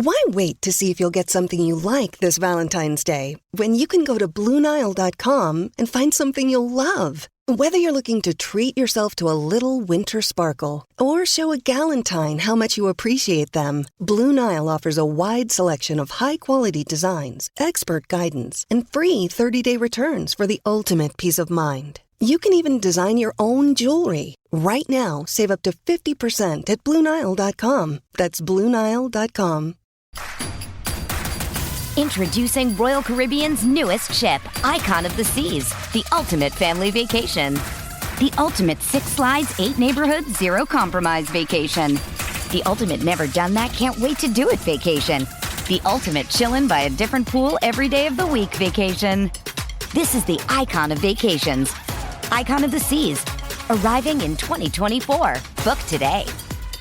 Why wait to see if you'll get something you like this Valentine's Day when you can go to BlueNile.com and find something you'll love? Whether you're looking to treat yourself to a little winter sparkle or show a galentine how much you appreciate them, Blue Nile offers a wide selection of high-quality designs, expert guidance, and free 30-day returns for the ultimate peace of mind. You can even design your own jewelry. Right now, save up to 50% at BlueNile.com. That's BlueNile.com. Introducing Royal Caribbean's newest ship, Icon of the Seas, the ultimate family vacation. The ultimate 6 slides, 8 neighborhoods, 0 compromise vacation. The ultimate never done that, can't wait to do it vacation. The ultimate chillin' by a different pool every day of the week vacation. This is the Icon of vacations. Icon of the Seas, arriving in 2024. Book today.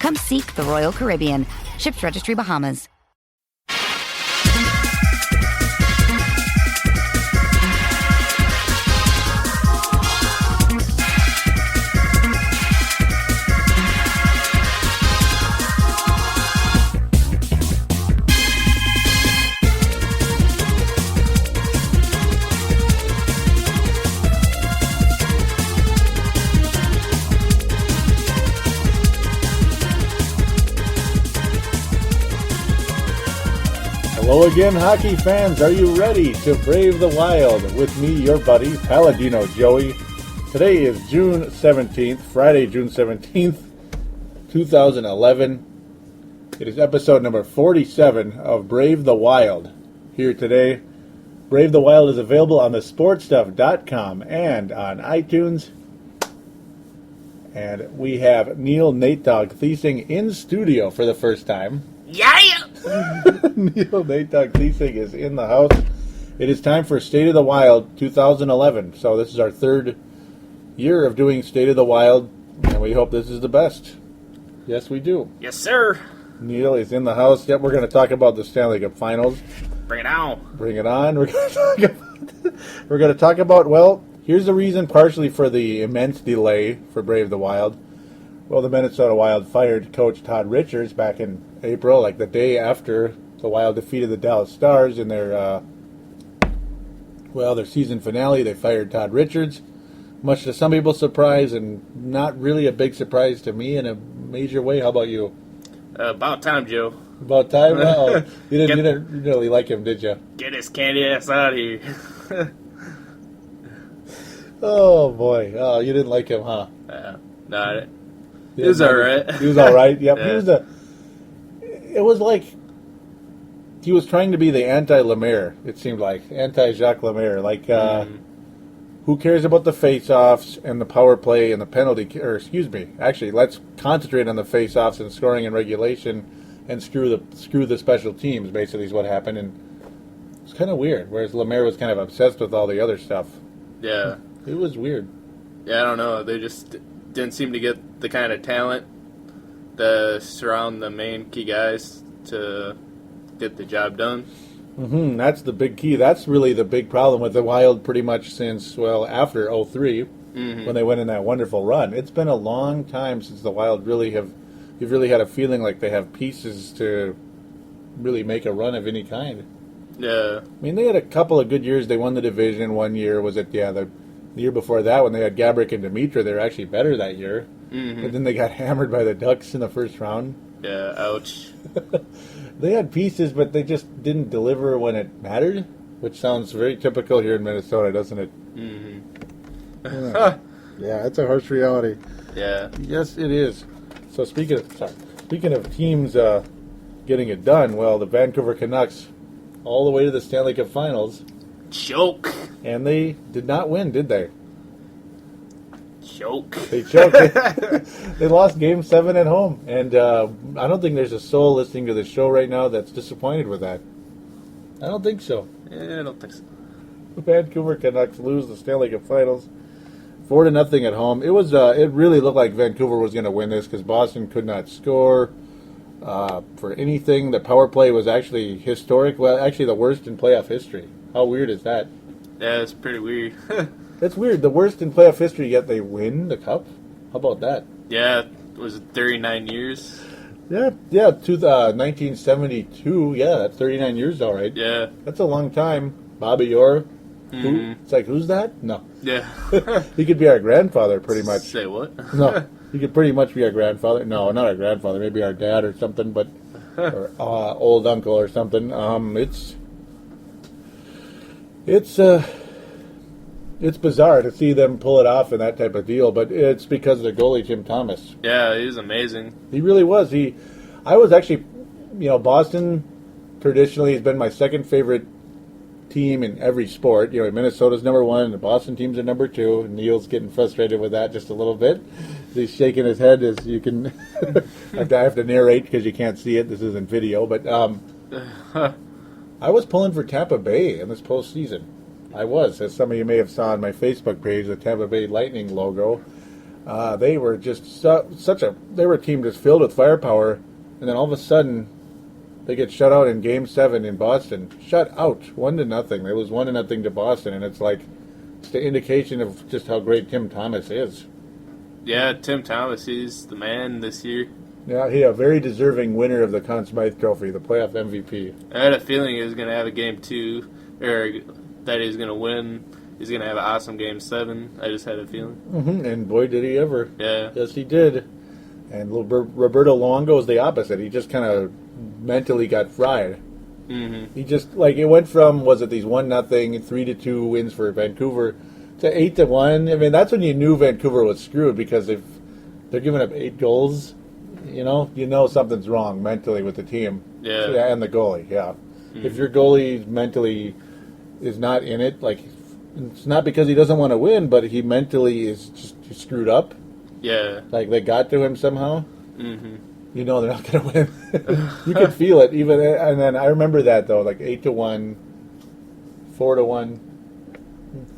Come seek the Royal Caribbean. Ships Registry, Bahamas. Hello again, hockey fans. Are you ready to brave the wild with me, your buddy, Paladino Joey? Today is June 17th, Friday, June 17th, 2011. It is episode number 47 of Brave the Wild. Here today, Brave the Wild is available on the sportstuff.com and on iTunes. And we have Neil Natedogg Theising in studio for the first time. Yeah! Neil Natedogg Theising is in the house. It is time for State of the Wild 2011. So this is our third year of doing State of the Wild, and we hope this is the best. Yes, we do. Yes, sir. Neil is in the house. Yep, we're going to talk about the Stanley Cup Finals. Bring it on. Bring it on. We're going to talk about, well, here's the reason partially for the immense delay for Brave the Wild. Well, the Minnesota Wild fired Coach Todd Richards back in April, like the day after the Wild defeated the Dallas Stars in their season finale. They fired Todd Richards, much to some people's surprise, and not really a big surprise to me in a major way. How about you? About time, Joe. About time? Well, you didn't really like him, did you? Get his candy ass out of here. Oh, boy. Oh, you didn't like him, huh? No, he was all right. He was all right. Yep. Yeah. It was like he was trying to be the anti-Lemaire, it seemed like. Anti-Jacques Lemaire. Like, who cares about the face-offs and the power play and the penalty? Actually, let's concentrate on the face-offs and scoring and regulation and screw the special teams, basically, is what happened. And it's kind of weird, whereas Lemaire was kind of obsessed with all the other stuff. Yeah. It was weird. Yeah, I don't know. They just didn't seem to get the kind of talent to surround the main key guys to get the job done. Mm-hmm. That's the big key. That's really the big problem with the Wild pretty much since, well, after 2003, when they went in that wonderful run. It's been a long time since the Wild you've really had a feeling like they have pieces to really make a run of any kind. Yeah. I mean, they had a couple of good years. They won the division one year. Was it, the year before that when they had Gaborik and Dimitra, they were actually better that year. Mm-hmm. But then they got hammered by the Ducks in the first round. Yeah, ouch. They had pieces, but they just didn't deliver when it mattered, which sounds very typical here in Minnesota, doesn't it? Mm-hmm. Yeah, it's a harsh reality. Yeah. Yes, it is. So speaking of teams getting it done, well, the Vancouver Canucks all the way to the Stanley Cup Finals. Choke. And they did not win, did they? Choke. They choked. They lost Game 7 at home. And I don't think there's a soul listening to the show right now that's disappointed with that. I don't think so. Yeah, I don't think so. The Vancouver Canucks lose the Stanley Cup Finals 4-0 at home. It was. It really looked like Vancouver was going to win this because Boston could not score for anything. The power play was actually historic. Well, actually the worst in playoff history. How weird is that? Yeah, it's pretty weird. That's weird. The worst in playoff history, yet they win the cup? How about that? Yeah, was it 39 years? Yeah, 1972. Yeah, that's 39 years, all right. Yeah. That's a long time. Bobby Orr. Who? It's like, who's that? No. Yeah. He could be our grandfather, pretty much. Say what? No, he could pretty much be our grandfather. No, not our grandfather. Maybe our dad or something, but or old uncle or something. It's bizarre to see them pull it off in that type of deal, but it's because of the goalie, Tim Thomas. Yeah, he was amazing. He really was. I was actually, Boston traditionally has been my second favorite team in every sport. Minnesota's number one, and the Boston teams are number two. And Neil's getting frustrated with that just a little bit. He's shaking his head as you can. I have to narrate because you can't see it. This isn't video, but I was pulling for Tampa Bay in this postseason. I was, as some of you may have saw on my Facebook page, the Tampa Bay Lightning logo. They were just they were a team just filled with firepower, and then all of a sudden, they get shut out in Game 7 in Boston. Shut out, 1-0. They lose 1-0 to Boston, and it's the indication of just how great Tim Thomas is. Yeah, Tim Thomas, he's the man this year. Yeah, he a very deserving winner of the Conn Smythe Trophy, the playoff MVP. I had a feeling he was going to have a Game 2, or that he was going to win. He's going to have an awesome Game 7. I just had a feeling. Mm-hmm. And boy, did he ever. Yeah. Yes, he did. And Roberto Luongo is the opposite. He just kind of mentally got fried. Mm-hmm. He just, it went from, these 1-0, 3-2 wins for Vancouver to 8-1. I mean, that's when you knew Vancouver was screwed, because if they're giving up 8 goals, you know something's wrong mentally with the team. Yeah. And the goalie, yeah. Mm-hmm. If your goalie mentally is not in it, it's not because he doesn't want to win, but he mentally is just screwed up. Yeah. They got to him somehow. Mm-hmm. They're not going to win. You can feel it. And then I remember that, though, 8-1, 4-1,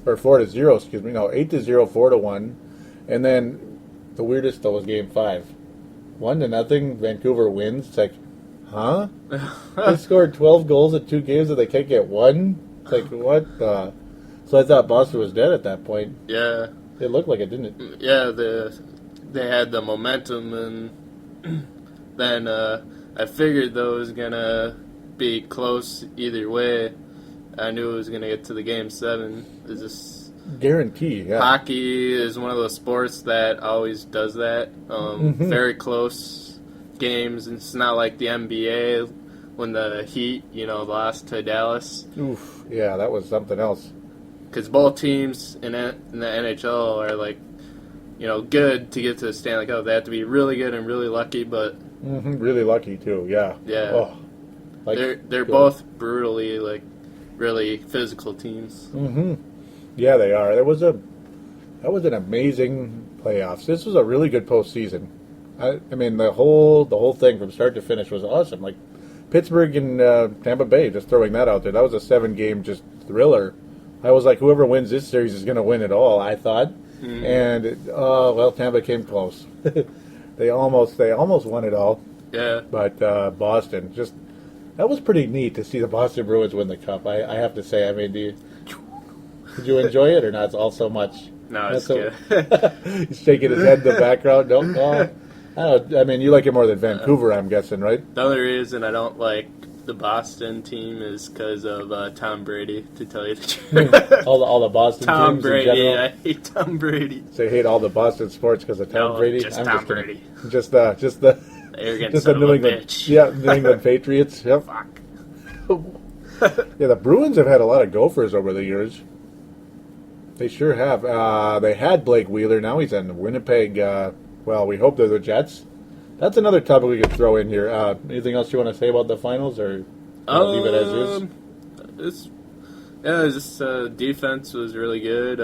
or 4-0, excuse me. No, 8-0, 4-1. And then the weirdest, though, was Game 5. 1-0, Vancouver wins. It's like, huh? They scored 12 goals in 2 games and they can't get one? It's like, what the... So I thought Boston was dead at that point. Yeah. It looked like it, didn't it? Yeah, they had the momentum, and then I figured, though, it was going to be close either way. I knew it was going to get to the Game 7. It's just... Guarantee, yeah. Hockey is one of those sports that always does that. Very close games. And it's not like the NBA when the Heat, lost to Dallas. Oof, yeah, that was something else. Because both teams in the NHL are good to get to the Stanley Cup. They have to be really good and really lucky, but really lucky too. Yeah. Yeah. Oh, they're both brutally really physical teams. Mm-hmm. Yeah, they are. That was an amazing playoffs. This was a really good postseason. I mean, the whole thing from start to finish was awesome. Pittsburgh and Tampa Bay, just throwing that out there. That was a 7-game just thriller. I was like, whoever wins this series is going to win it all, I thought. Mm-hmm. And, Tampa came close. They almost won it all. Yeah. But Boston, that was pretty neat to see the Boston Bruins win the Cup, I have to say. I mean, did you enjoy it or not all so much? No, it's good. He's shaking his head in the background. I mean, you like it more than Vancouver, I'm guessing, right? The only reason I don't like the Boston team is because of Tom Brady, to tell you the truth. all the Boston Tom teams Brady, in general? I hate Tom Brady. So you hate all the Boston sports because of Tom Brady? Just Tom Brady. Just the arrogant just son the New of a England, bitch. yeah, New England Patriots. Yep. Fuck. Yeah, the Bruins have had a lot of Gophers over the years. They sure have. They had Blake Wheeler. Now he's in Winnipeg. We hope they're the Jets. That's another topic we could throw in here. Anything else you want to say about the finals, or leave it as is? This defense was really good.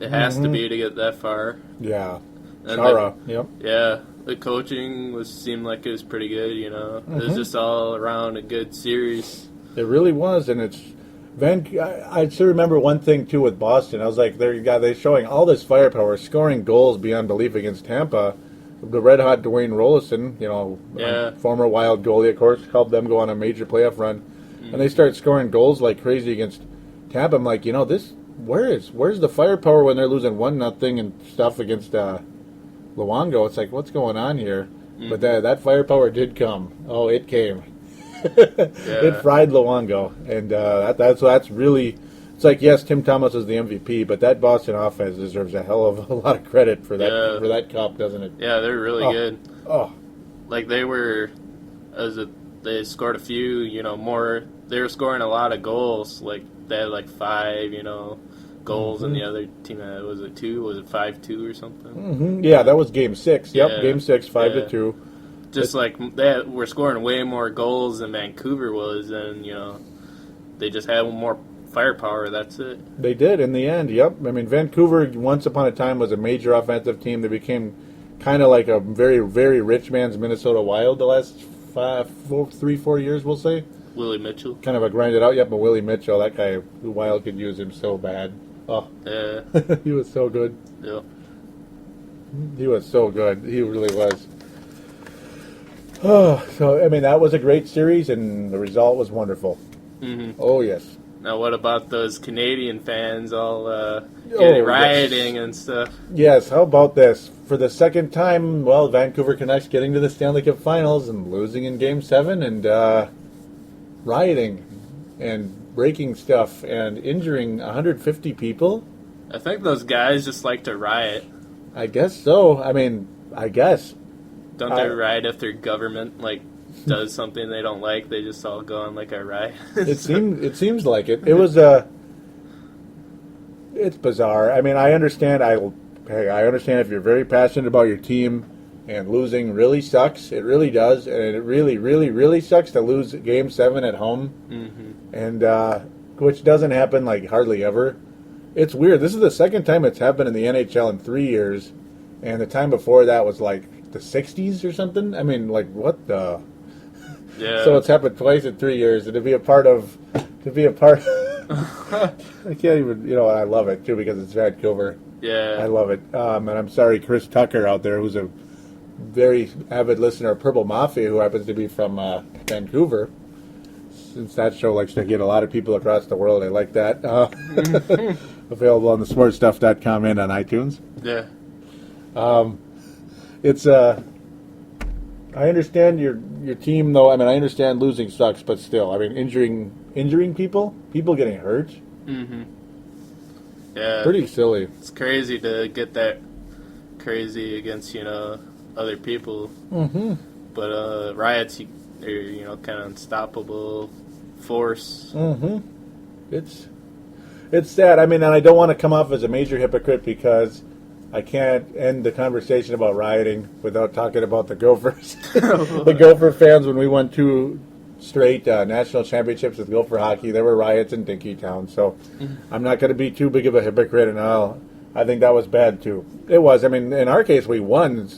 It has to be to get that far. Yeah. And Chara, yep. Yeah, the coaching seemed like it was pretty good, It was just all around a good series. It really was, and it's... I still remember one thing, too, with Boston. I was like, they're showing all this firepower, scoring goals beyond belief against Tampa. The red-hot Dwayne Rollison, former Wild goalie, of course, helped them go on a major playoff run. And they start scoring goals like crazy against Tampa. I'm like, where's the firepower when they're losing 1-0 and stuff against Luongo? It's like, what's going on here? But that firepower did come. Oh, it came. It fried Luongo, and that's really. It's like, yes, Tim Thomas is the MVP, but that Boston offense deserves a hell of a lot of credit for that cup, doesn't it? Yeah, they're really good. Oh, like they scored a few, more. They were scoring a lot of goals. Like they had like 5, goals, and the other team was it 2? Was it 5-2 or something? Mm-hmm. Yeah, that was Game 6. Yep, Yeah. Game 6, 5-2. Just like they were scoring way more goals than Vancouver was, and they just had more firepower. That's it. They did in the end. Yep. I mean, Vancouver once upon a time was a major offensive team. They became kind of like a very, very rich man's Minnesota Wild the last 3-4 years, we'll say. Willie Mitchell. Kind of a grinded out. Yep, but Willie Mitchell, that guy, the Wild could use him so bad. Oh, yeah. He was so good. Yeah. He was so good. He really was. Oh, so I mean, that was a great series, and the result was wonderful. Mm-hmm. Oh yes. Now, what about those Canadian fans all rioting and stuff? Yes, how about this? For the second time, Vancouver Canucks getting to the Stanley Cup Finals and losing in Game 7 and rioting and breaking stuff and injuring 150 people. I think those guys just like to riot. I guess so. I mean, I guess. Don't they riot if their government, does something they don't like? They just all go on, a riot. It seems like it. It was it's bizarre. I mean, I understand. I understand if you're very passionate about your team, and losing really sucks. It really does, and it really, really, really sucks to lose Game 7 at home, and which doesn't happen hardly ever. It's weird. This is the second time it's happened in the NHL in 3 years, and the time before that was the 60s or something. I mean, what the? Yeah. So it's happened twice in 3 years, and to be a part. I can't even. I love it too because it's Vancouver. Yeah. I love it. And I'm sorry, Chris Tucker out there, who's a very avid listener of Purple Mafia, who happens to be from Vancouver. Since that show likes to get a lot of people across the world, I like that. Available on the sportstuff.com and on iTunes. Yeah. It's I understand your team though. I mean, I understand losing sucks, but still, I mean, injuring people getting hurt. Mm-hmm. Yeah. Pretty silly. It's crazy to get that crazy against other people. Mm-hmm. But riots are kind of unstoppable force. Mm-hmm. It's sad. I mean, and I don't want to come off as a major hypocrite because I can't end the conversation about rioting without talking about the Gophers. The Gopher fans, when we won 2 straight national championships with Gopher hockey, there were riots in Dinkytown. So I'm not going to be too big of a hypocrite, and I think that was bad too. It was. I mean, in our case, we won.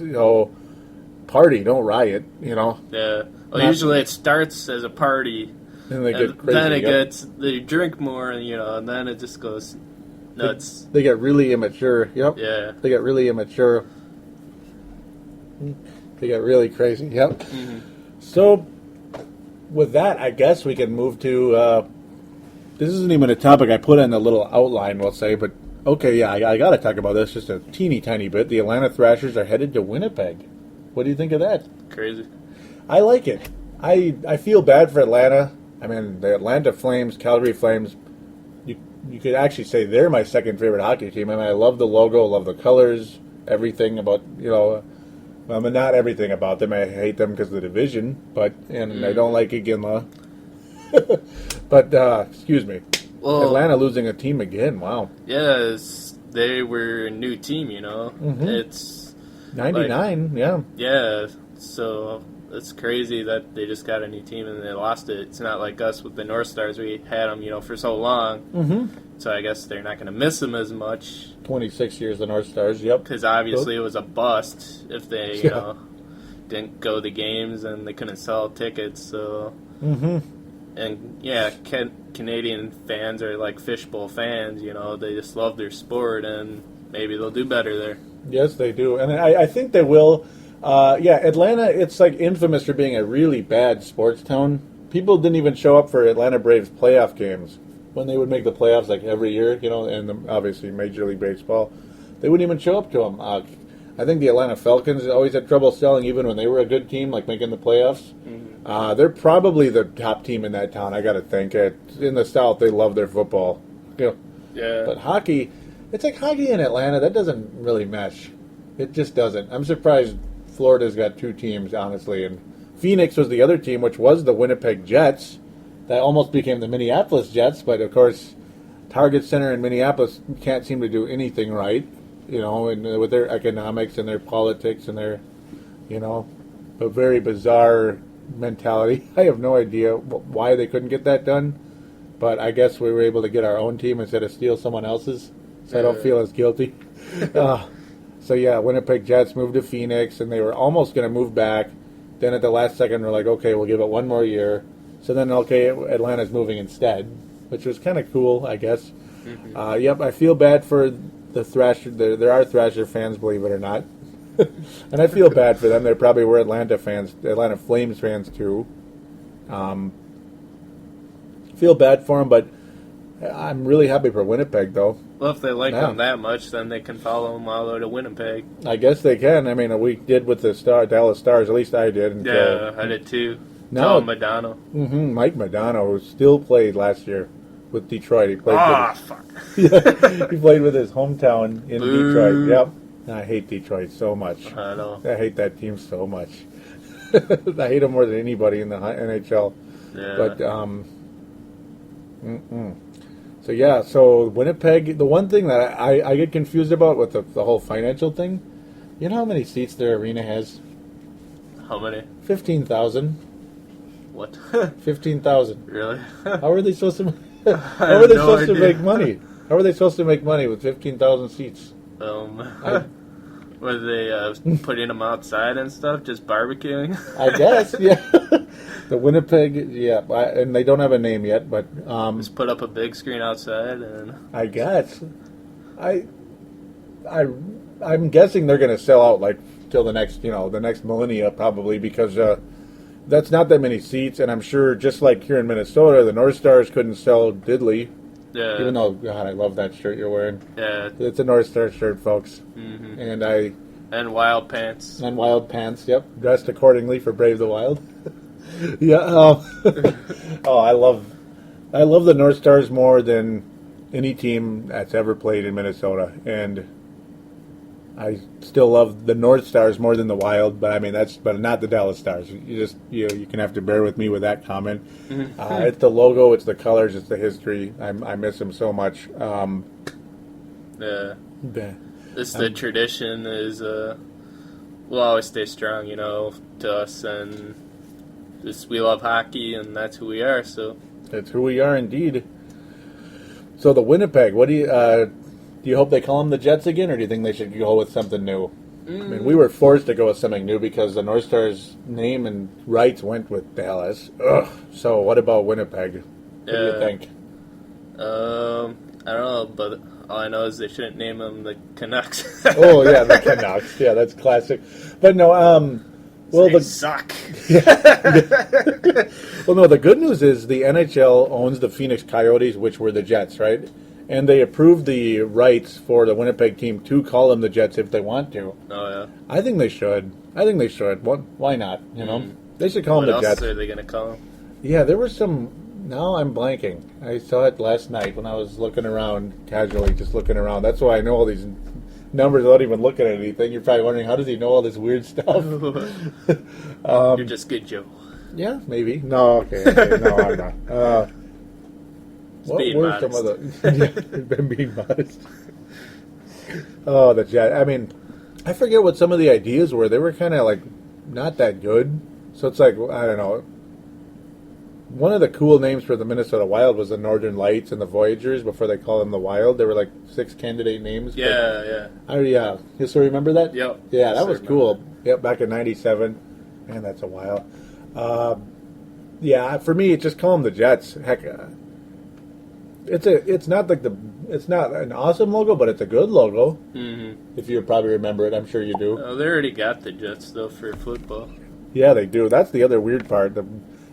Party, don't riot. Yeah. Well, usually it starts as a party, and they get crazy. Then they drink more, and then it just goes nuts. They get really immature. Yep. Yeah. They get really immature. They get really crazy. Yep. Mm-hmm. So, with that, I guess we can move to. This isn't even a topic I put in the little outline, we'll say, but okay, yeah, I got to talk about this just a teeny tiny bit. The Atlanta Thrashers are headed to Winnipeg. What do you think of that? Crazy. I like it. I feel bad for Atlanta. I mean, the Atlanta Flames, Calgary Flames. You could actually say they're my second favorite hockey team. I mean, I love the logo, love the colors, everything about well, but not everything about them. I hate them because of the division, and I don't like Iginla. But excuse me, Atlanta losing a team again. Wow. Yes, they were a new team. Mm-hmm. It's 99. Yeah. Yeah. So it's crazy that they just got a new team and they lost it. It's not like us with the North Stars. We had them, for so long. Mm-hmm. So I guess they're not going to miss them as much. 26 years, the North Stars. Yep. Because obviously it was a bust if they, didn't go the games and they couldn't sell tickets. So. Mm-hmm. And yeah, Canadian fans are like fishbowl fans. They just love their sport and maybe they'll do better there. Yes, they do, and I think they will. Atlanta, it's infamous for being a really bad sports town. People didn't even show up for Atlanta Braves playoff games when they would make the playoffs every year, and obviously Major League Baseball. They wouldn't even show up to them. I think the Atlanta Falcons always had trouble selling, even when they were a good team, like making the playoffs. They're probably the top team in that town, I got to think. In the South, they love their football. Yeah. But hockey, it's like hockey in Atlanta, that doesn't really mesh. It just doesn't. I'm surprised Florida's got 2 teams, honestly. And Phoenix was the other team, which was the Winnipeg Jets. That almost became the Minneapolis Jets, but of course, Target Center in Minneapolis can't seem to do anything right, and with their economics and their politics and their, a very bizarre mentality. I have no idea why they couldn't get that done, but I guess we were able to get our own team instead of steal someone else's, so I don't feel as guilty. So yeah, Winnipeg Jets moved to Phoenix, and they were almost going to move back. Then at the last second, we're like, okay, we'll give it one more year. So then, okay, Atlanta's moving instead, which was kind of cool, I guess. Yep, I feel bad for the Thrasher. There are Thrasher fans, believe it or not. And I feel bad for them. They probably were Atlanta Flames fans too. Feel bad for them, but I'm really happy for Winnipeg, though. Well, if they like them that much, then they can follow them all over to Winnipeg. I guess they can. I mean, we did with the Dallas Stars. At least I did. Yeah, I did too. Tom Madonna. Mike Madonna, who still played last year with Detroit. He played. Fuck. Yeah, he played with his hometown in Detroit. Yep. I hate Detroit so much. I know. I hate that team so much. I hate them more than anybody in the NHL. Yeah. But So yeah, so Winnipeg. The one thing that I get confused about with the whole financial thing, you know how many seats their arena has? How many? 15,000. What? 15,000. Really? How are they supposed to? How are they supposed to make money? How are they supposed to make money with 15,000 seats? Were they putting them outside and stuff, just barbecuing? I guess, yeah. The Winnipeg, yeah, and they don't have a name yet, but just put up a big screen outside, and I guess, I'm guessing they're going to sell out like till the next millennia probably, because that's not that many seats, and I'm sure just like here in Minnesota, the North Stars couldn't sell diddly. Yeah. Even though, God, I love that shirt you're wearing. Yeah. It's a North Star shirt, folks. Mm-hmm. And Wild Pants. And Wild Pants, yep. Dressed accordingly for Brave the Wild. Yeah. I love the North Stars more than any team that's ever played in Minnesota. And I still love the North Stars more than the Wild, but not the Dallas Stars. You can have to bear with me with that comment. It's the logo, it's the colors, it's the history. I miss them so much. Yeah. The tradition is will always stay strong, to us, and we love hockey, and that's who we are. So that's who we are indeed. So the Winnipeg, what do you hope they call them the Jets again, or do you think they should go with something new? I mean, we were forced to go with something new because the North Stars name and rights went with Dallas. Ugh. So what about Winnipeg? What do you think? I don't know, but all I know is they shouldn't name them the Canucks. Oh, yeah, the Canucks. Yeah, that's classic. But no, they suck. Well, no, the good news is the NHL owns the Phoenix Coyotes, which were the Jets, right? And they approved the rights for the Winnipeg team to call them the Jets if they want to. Oh, yeah. I think they should. Why not? They should call them the Jets. What else are they going to call them? Yeah, there was some. Now I'm blanking. I saw it last night when I was looking around, casually just looking around. That's why I know all these numbers without even looking at anything. You're probably wondering, how does he know all this weird stuff? You're just good, Joe. Yeah, maybe. No, okay. No, I'm not. What were modest. some of the... been being modest. Oh, the Jet. I mean, I forget what some of the ideas were. They were kind of like not that good. So it's like, I don't know. One of the cool names for the Minnesota Wild was the Northern Lights and the Voyagers before they called them the Wild. There were like 6 candidate names. Yeah. Yeah. You still remember that? Yep. Yeah, that was cool. Yep, back in '97. Man, that's a while. Yeah, for me, just call them the Jets. Heck, it's not an awesome logo, but it's a good logo. Mm-hmm. If you probably remember it, I'm sure you do. Oh, they already got the Jets though for football. Yeah, they do. That's the other weird part. The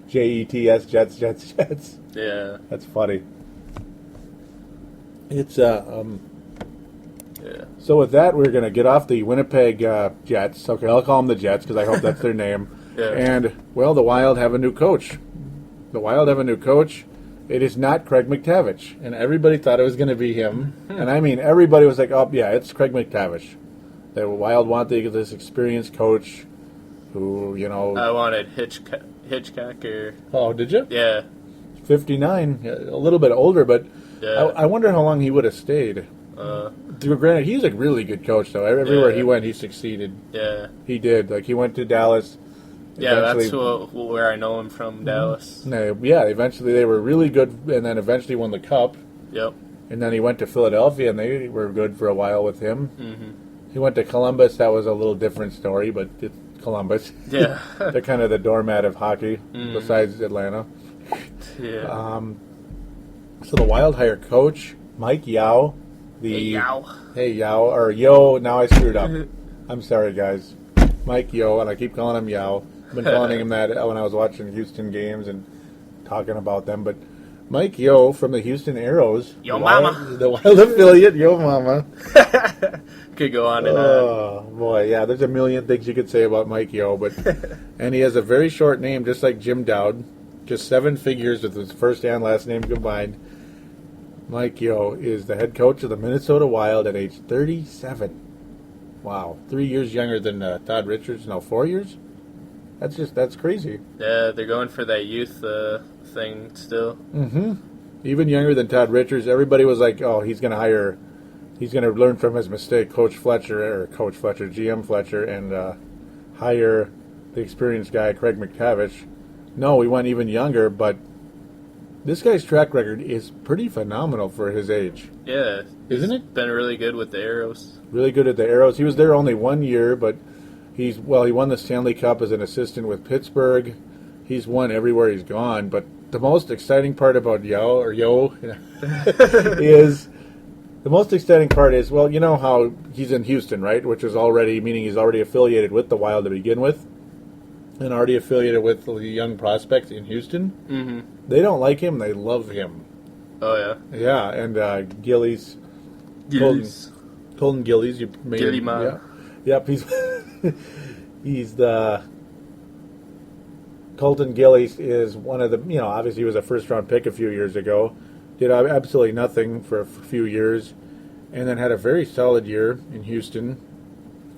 JETS, Jets. Yeah, that's funny. It's Yeah. So with that, we're going to get off the Winnipeg Jets. Okay, I'll call them the Jets because I hope that's their name. Yeah. And, well, the Wild have a new coach. It is not Craig McTavish. And everybody thought it was going to be him. And I mean, everybody was like, oh, yeah, it's Craig McTavish. The Wild want this experienced coach who, you know... I wanted Hitchcock or... Oh, did you? Yeah. 59, a little bit older, but Yeah. I wonder how long he would have stayed. Granted, he's a really good coach, though. Everywhere he went, he succeeded. Yeah. He did. Like, he went to Dallas. Yeah, that's where I know him from, Dallas. Yeah, eventually they were really good, and then eventually won the Cup. Yep. And then he went to Philadelphia, and they were good for a while with him. Mm-hmm. He went to Columbus. That was a little different story, but it's Columbus. Yeah. They're kind of the doormat of hockey, besides Atlanta. Yeah. So the Wild hire coach, Mike Yeo. Hey, Yeo. Or Yo, now I screwed up. I'm sorry, guys. Mike Yeo, and I keep calling him Yeo. I've been calling him that when I was watching Houston games and talking about them. But Mike Yeo from the Houston Aeros. Yo mama. The Wild affiliate, Yo mama. Could go on and on. Oh, boy, yeah, there's a million things you could say about Mike Yeo. And he has a very short name, just like Jim Dowd. Just 7 figures with his first and last name combined. Mike Yeo is the head coach of the Minnesota Wild at age 37. Wow. 3 years younger than Todd Richards. No, 4 years? That's crazy. Yeah, they're going for that youth thing still. Mm-hmm. Even younger than Todd Richards. Everybody was like, oh, he's going to learn from his mistake, GM Fletcher, and hire the experienced guy, Craig McTavish. No, we went even younger, but this guy's track record is pretty phenomenal for his age. Yeah. Isn't it? Been really good with the Arrows. Really good at the Arrows. He was there only 1 year, but he won the Stanley Cup as an assistant with Pittsburgh. He's won everywhere he's gone, but the most exciting part about Yo is well, you know how he's in Houston, right? Which is meaning he's already affiliated with the Wild to begin with. And already affiliated with the young prospects in Houston. Mm-hmm. They don't like him. They love him. Oh, yeah? Yeah, and Gillies. Colton Gillies. You made Gilly him, man. Yeah. Yep, he's the... Colton Gillies is one of the... obviously he was a first-round pick a few years ago. Did absolutely nothing for a few years. And then had a very solid year in Houston.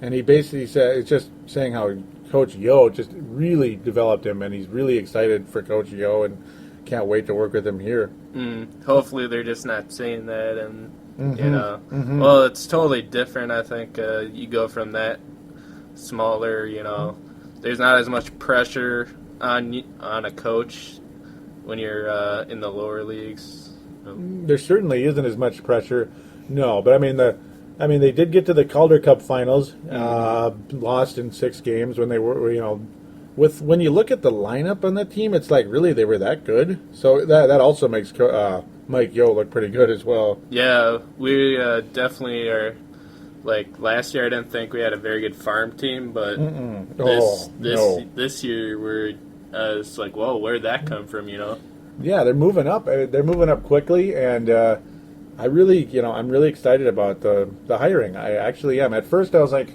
And he basically said... It's just saying how... Coach Yeo just really developed him, and he's really excited for Coach Yeo and can't wait to work with him here. Hopefully they're just not saying that, and, well, it's totally different, I think. You go from that smaller, there's not as much pressure on a coach when you're in the lower leagues. There certainly isn't as much pressure, no, but I mean, they did get to the Calder Cup Finals, lost in 6 games when they were, when you look at the lineup on that team, it's like, really, they were that good? So that also makes Mike Yeo look pretty good as well. Yeah, we definitely are, like, last year I didn't think we had a very good farm team, but this year it's like, whoa, where'd that come from, Yeah, they're moving up. They're moving up quickly, and... I'm really excited about the hiring. I actually am. At first, I was like,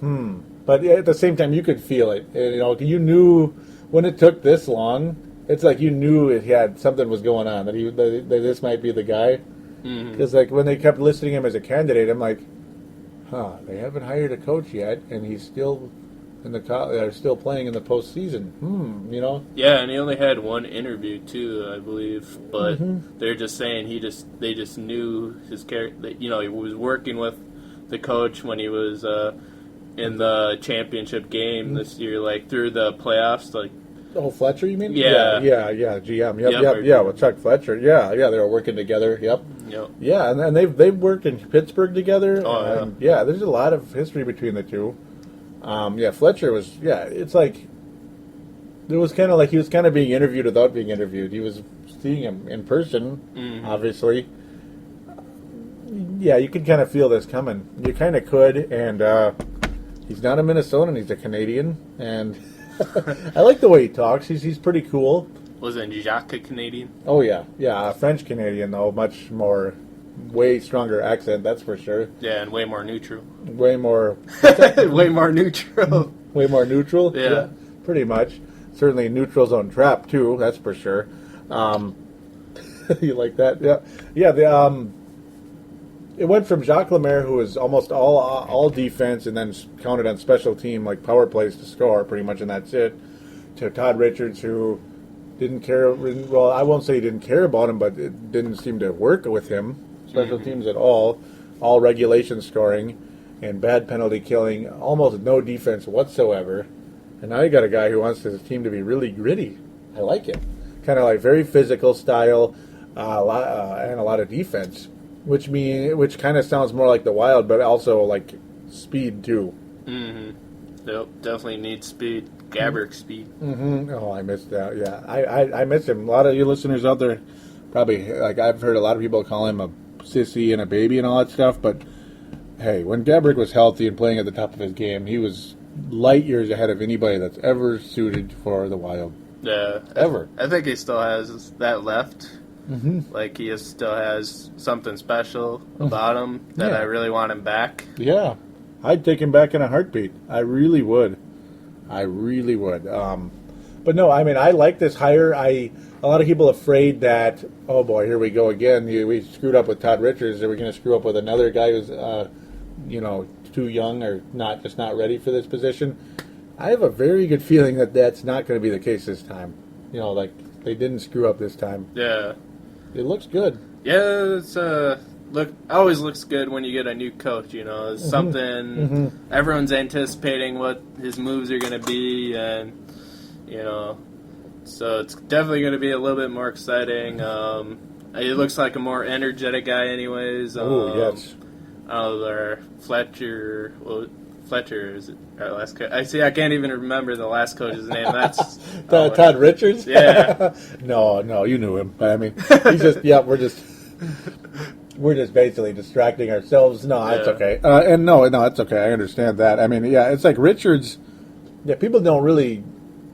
but at the same time, you could feel it. You knew when it took this long. It's like you knew something was going on. That this might be the guy. Because like when they kept listing him as a candidate, I'm like, they haven't hired a coach yet, and he's still they're still playing in the postseason. Yeah, and he only had one interview too, I believe. But they're just saying they just knew his character. He was working with the coach when he was in the championship game this year, like through the playoffs, like. Oh, Fletcher, you mean? Yeah, GM. Yep. With Chuck Fletcher. Yeah, they were working together. Yep. Yeah, and they've worked in Pittsburgh together. Oh, yeah. There's a lot of history between the two. Fletcher was, it's like, it was kind of like he was kind of being interviewed without being interviewed. He was seeing him in person, obviously. Yeah, you could kind of feel this coming. You kind of could, and he's not a Minnesotan, he's a Canadian, and I like the way he talks. He's pretty cool. Wasn't Jacques a Canadian? Oh, yeah. Yeah, French-Canadian, though, much more way stronger accent, that's for sure. Yeah, and way more neutral. Way more... Way more neutral. Way more neutral? Yeah. Pretty much. Certainly neutral zone trap, too, that's for sure. You like that? Yeah. Yeah, it went from Jacques Lemaire, who was almost all defense and then counted on special team, like power plays to score, pretty much, and that's it, to Todd Richards, who didn't care. Well, I won't say he didn't care about him, but it didn't seem to work with him, special teams at all regulation scoring, and bad penalty killing, almost no defense whatsoever. And now you got a guy who wants his team to be really gritty. I like it. Kind of like very physical style, and a lot of defense. Which kind of sounds more like the Wild, but also like speed too. Mm-hmm. Yep, definitely needs speed. Gabrick speed. Mm-hmm. Oh, I missed that. Yeah, I miss him. A lot of you listeners out there probably, like, I've heard a lot of people call him a sissy and a baby and all that stuff. But hey, when Gabrick was healthy and playing at the top of his game, he was light years ahead of anybody that's ever suited for the Wild. Yeah, ever. I think he still has that left. Mm-hmm. Like, he still has something special about him that I really want him back. Yeah. I'd take him back in a heartbeat. I really would. But no, I mean, I like this hire. A lot of people afraid that, oh boy, here we go again. We screwed up with Todd Richards. Are we going to screw up with another guy who's, too young or not ready for this position? I have a very good feeling that that's not going to be the case this time. They didn't screw up this time. Yeah. It looks good. Yeah, it's always looks good when you get a new coach. It's something everyone's anticipating what his moves are going to be, and so it's definitely going to be a little bit more exciting. He looks like a more energetic guy, anyways. Oh yes. Fletcher. Well, Fletcher is our last coach. I can't even remember the last coach's name. That's Todd Richards. Yeah. No, you knew him. I mean, he's just we're just basically distracting ourselves. No, it's okay. And no, it's okay. I understand that. I mean, yeah, it's like Richards. Yeah, people don't really.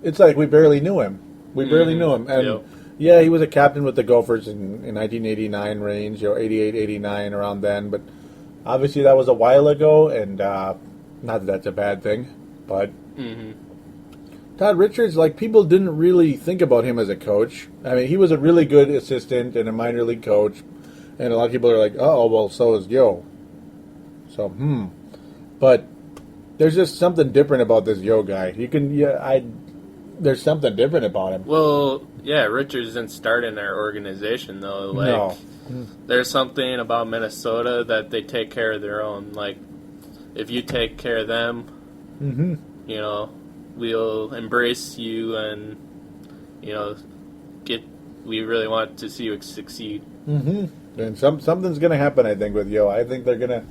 It's like we barely knew him. And yeah, he was a captain with the Gophers in 1989 range, 88, 89, around then. But obviously that was a while ago, and not that that's a bad thing, but Todd Richards, like, people didn't really think about him as a coach. I mean, he was a really good assistant and a minor league coach, and a lot of people are like, oh, well, so is Yeo. So, but there's just something different about this Yeo guy. There's something different about him. Well, yeah, Richards didn't start in our organization, though. No. There's something about Minnesota that they take care of their own. Like, if you take care of them, we'll embrace you, and we really want to see you succeed. And something's going to happen, I think, with Yeo. I think we're going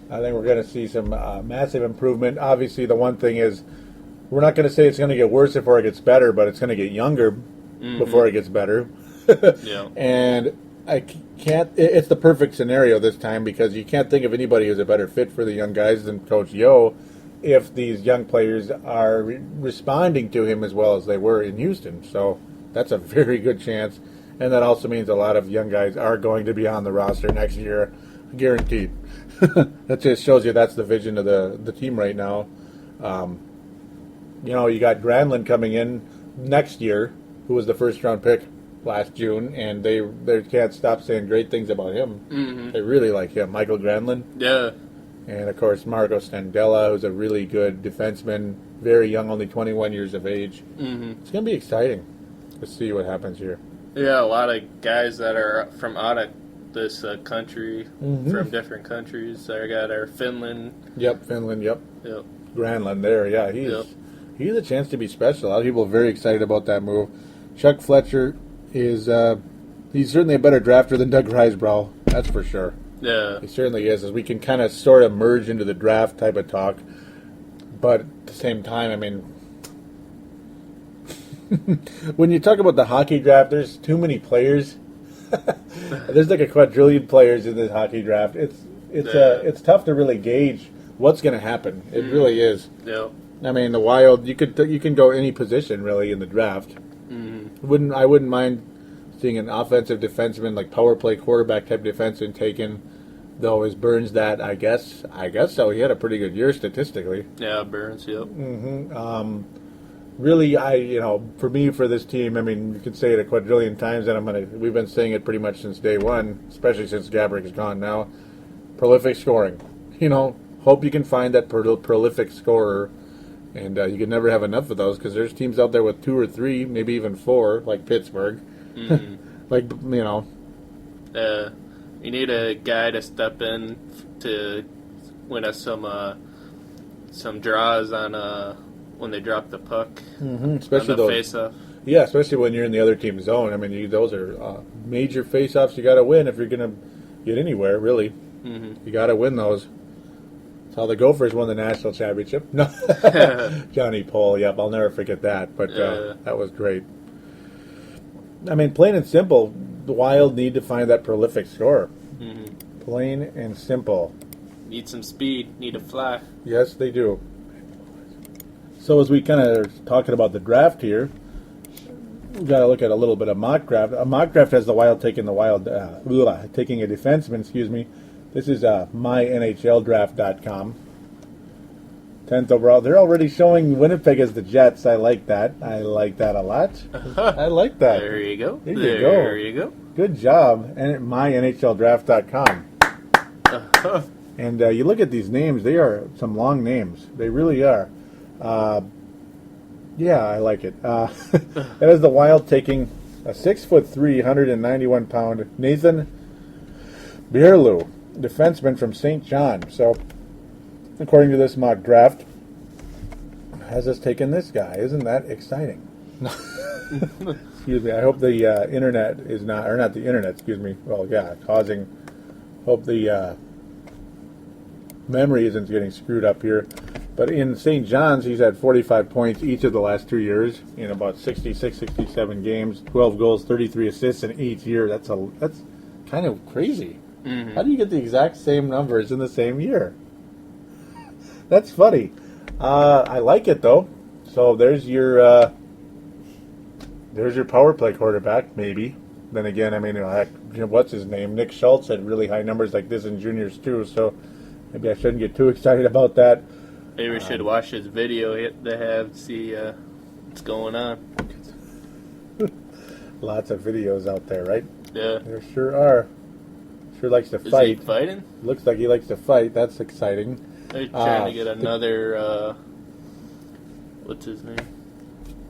to see some massive improvement. Obviously, the one thing is, we're not going to say it's going to get worse before it gets better, but it's going to get younger before it gets better. Yeah. And I can't. It's the perfect scenario this time, because you can't think of anybody who's a better fit for the young guys than Coach Yeo, if these young players are responding to him as well as they were in Houston. So that's a very good chance, and that also means a lot of young guys are going to be on the roster next year, guaranteed. That just shows you that's the vision of the team right now. You got Granlund coming in next year, who was the first-round pick last June, and they can't stop saying great things about him. They really like him. Michael Granlund. Yeah. And, of course, Marco Standella, who's a really good defenseman, very young, only 21 years of age. It's going to be exciting to see what happens here. Yeah, a lot of guys that are from out of this country, from different countries. I got our Finland. Yep. Granlund there, yeah. He's a chance to be special. A lot of people are very excited about that move. Chuck Fletcher is he's certainly a better drafter than Doug Risebrough, that's for sure. Yeah. He certainly is, as we can kind of sort of merge into the draft type of talk. But at the same time, I mean, when you talk about the hockey draft, there's too many players. There's like a quadrillion players in this hockey draft. It's tough to really gauge what's going to happen. It really is. Yeah. I mean, the Wild, you can go any position really in the draft. I wouldn't mind seeing an offensive defenseman, like power play quarterback type defenseman taken, though, is Burns that, I guess so. He had a pretty good year statistically. Yeah, Burns, yep. Really, for me, for this team, I mean, you could say it a quadrillion times, and we've been saying it pretty much since day one, especially since Gabrick is gone now. Prolific scoring. Hope you can find that prolific scorer, and you can never have enough of those, because there's teams out there with 2 or 3, maybe even 4, like Pittsburgh. You need a guy to step in to win us some draws on when they drop the puck, especially on the face-off. Yeah, especially when you're in the other team's zone. I mean, those are major face-offs you got to win if you're going to get anywhere, really. You got to win those. That's how the Gophers won the national championship. No, Johnny Pohl, yep, I'll never forget that, but that was great. I mean, plain and simple, the Wild need to find that prolific scorer. Plain and simple. Need some speed, need to fly. Yes, they do. So as we kind of are talking about the draft here, we've got to look at a little bit of mock draft. A mock draft has the Wild taking a defenseman, excuse me. This is mynhldraft.com. 10th overall. They're already showing Winnipeg as the Jets. I like that. I like that a lot. I like that. There you go. There you go. Good job. And at mynhldraft.com. And you look at these names. They are some long names. They really are. Yeah, I like it. That is the Wild taking a 6'3", 191-pound Nathan Bierlew, defenseman from St. John. So, according to this mock draft, has us taken this guy. Isn't that exciting? Excuse me. I hope the internet is not, or not the internet, excuse me. Well, yeah, hope the memory isn't getting screwed up here. But in St. John's, he's had 45 points each of the last 2 years in about 66, 67 games, 12 goals, 33 assists in each year. That's kind of crazy. How do you get the exact same numbers in the same year? That's funny. I like it, though. So there's your power play quarterback, maybe. Then again, I mean, what's his name? Nick Schultz had really high numbers like this in juniors, too. So maybe I shouldn't get too excited about that. Maybe we should watch his video they have, see what's going on. Lots of videos out there, right? Yeah. There sure are. Sure likes to fight. Is he fighting? Looks like he likes to fight. That's exciting. They're trying to get another, what's his name?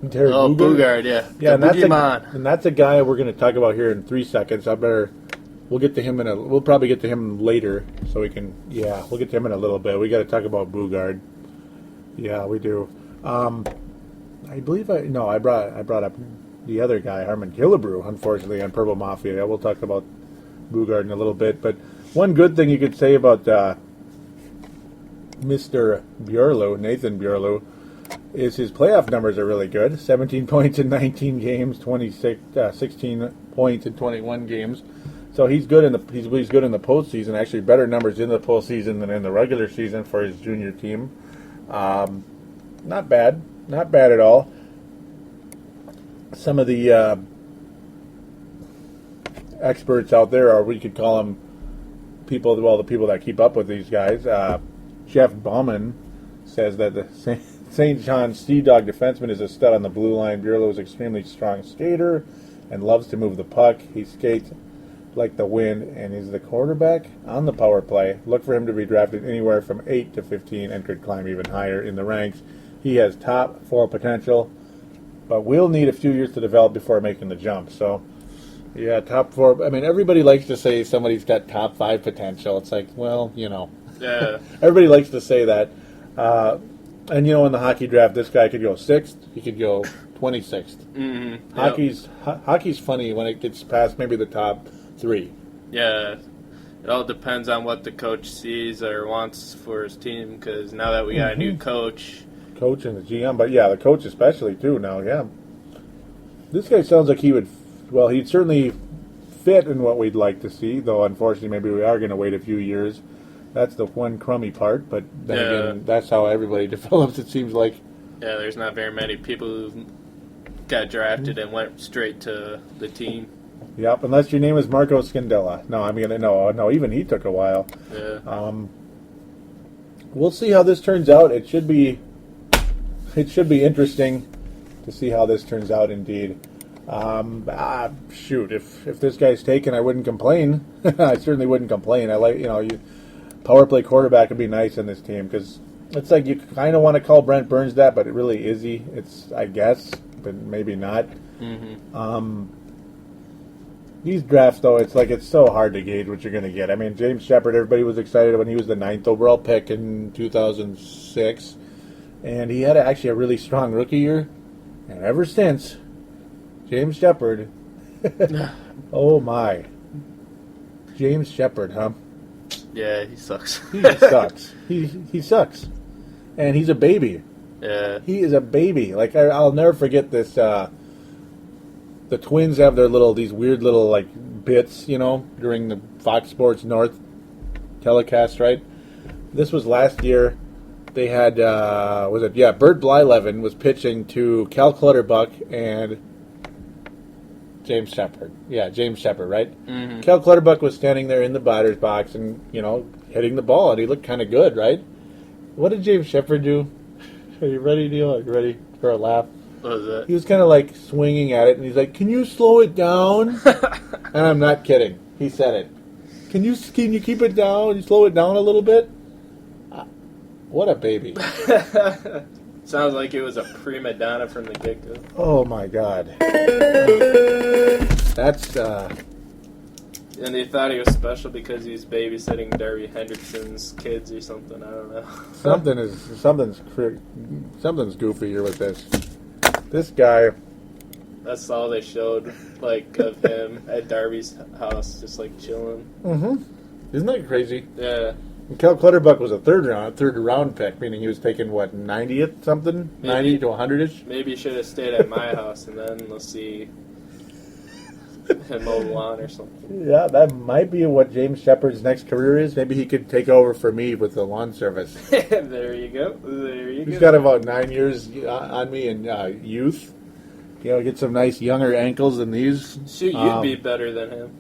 Bugard, yeah. Yeah, and that's a guy we're going to talk about here in 3 seconds. We'll get to him we'll probably get to him later, so we'll get to him in a little bit. We got to talk about Bugard. Yeah, we do. I believe I brought up the other guy, Harmon Killebrew, unfortunately, on Purple Mafia. Yeah, we'll talk about Bugard in a little bit. But one good thing you could say about Mr. Bierlew, Nathan Bierlew, is his playoff numbers are really good. 17 points in 19 games, 16 points in 21 games. So he's good he's good in the postseason. Actually, better numbers in the postseason than in the regular season for his junior team. Not bad at all. Some of the experts out there, or we could call them the people that keep up with these guys. Jeff Bauman says that the St. John's Natedogg defenseman is a stud on the blue line. Bierlew is an extremely strong skater and loves to move the puck. He skates like the wind and is the quarterback on the power play. Look for him to be drafted anywhere from 8 to 15 and could climb even higher in the ranks. He has top 4 potential, but will need a few years to develop before making the jump. So, yeah, top 4. I mean, everybody likes to say somebody's got top 5 potential. It's like, well, Yeah. Everybody likes to say that. And, in the hockey draft, this guy could go 6th. He could go 26th. Mm-hmm. Hockey's funny when it gets past maybe the top 3. Yeah, it all depends on what the coach sees or wants for his team, because now that we got a new coach and the GM, but yeah, the coach especially too now, yeah. This guy sounds like he'd certainly fit in what we'd like to see, though unfortunately maybe we are going to wait a few years. That's the one crummy part, but then again, that's how everybody develops, it seems like. Yeah, there's not very many people who got drafted and went straight to the team. Yep, unless your name is Marco Scandella. No, even he took a while. Yeah. We'll see how this turns out. It should be interesting to see how this turns out indeed. Shoot, if this guy's taken, I wouldn't complain. I certainly wouldn't complain. I like, power play quarterback would be nice in this team because it's like you kind of want to call Brent Burns that, but it really is he. It's, I guess, but maybe not. Mm-hmm. These drafts, though, it's so hard to gauge what you're going to get. I mean, James Shepard, everybody was excited when he was the 9th overall pick in 2006, and he had actually a really strong rookie year, and ever since, James Shepard, oh my, James Shepard, huh? Yeah, he sucks. He sucks. He sucks, and he's a baby. Yeah, he is a baby. Like I'll never forget this. The Twins have these weird little like bits, during the Fox Sports North telecast, right? This was last year. They had Bert Blyleven was pitching to Cal Clutterbuck and James Shepard. Yeah, James Shepard, right? Mm-hmm. Cal Clutterbuck was standing there in the batter's box and, hitting the ball, and he looked kind of good, right? What did James Shepard do? Are you ready, Neil? Are you ready for a laugh? What was that? He was kind of like swinging at it, and he's like, "Can you slow it down?" And I'm not kidding. He said it. Can you keep it down? Can you slow it down a little bit? What a baby. Sounds like it was a prima donna from the get-go. Oh, my God. That's, And they thought he was special because he was babysitting Darby Hendrickson's kids or something. I don't know. Something's goofy here with this. This guy. That's all they showed, of him at Darby's house, just, chilling. Mm-hmm. Isn't that crazy? Yeah. And Cal Clutterbuck was a third round pick, meaning he was taking, 90th something? Maybe, 90 to 100-ish? Maybe he should have stayed at my house, and then we'll see him mow the lawn or something. Yeah, that might be what James Shepard's next career is. Maybe he could take over for me with the lawn service. There you go. He's got about 9 years on me in youth. Get some nice younger ankles than these. Shoot, you'd be better than him.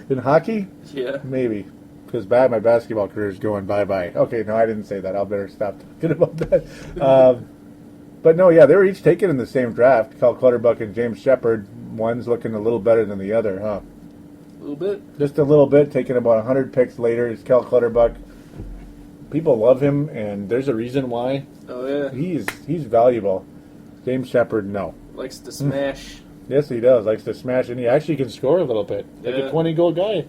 In hockey? Yeah. Maybe. Because my basketball career is going bye-bye. Okay, no, I didn't say that. I'll better stop talking about that. But no, yeah, they were each taken in the same draft. Cal Clutterbuck and James Shepard. One's looking a little better than the other, huh? A little bit. Just a little bit. Taken about 100 picks later is Cal Clutterbuck. People love him, and there's a reason why. Oh, yeah. He's valuable. James Shepard, no. Likes to smash. Yes, he does. Likes to smash, and he actually can score a little bit. Like Yeah. a 20-goal guy.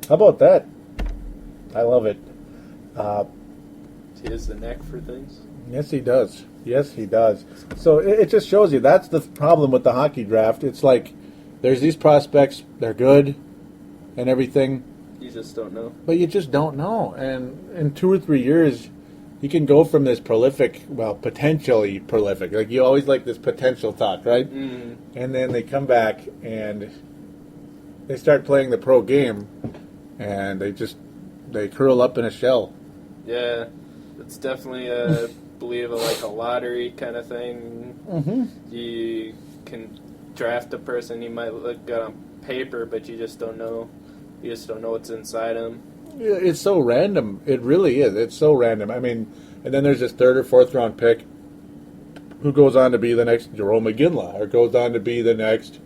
How about that? I love it. He has the neck for things. Yes, he does. Yes, he does. So it just shows you that's the problem with the hockey draft. It's like there's these prospects, they're good and everything. You just don't know. But you just don't know. And in 2 or 3 years, you can go from this prolific, potentially prolific. Like you always like this potential talk, right? Mm. And then they come back and they start playing the pro game and they curl up in a shell. Yeah, it's definitely a a lottery kind of thing. Mm-hmm. You can draft a person, you might look good on paper, but you just don't know. You just don't know what's inside them. Yeah, it's so random. It really is. It's so random. I mean, and then there's this 3rd or 4th round pick who goes on to be the next Jerome McGinley or goes on to be the next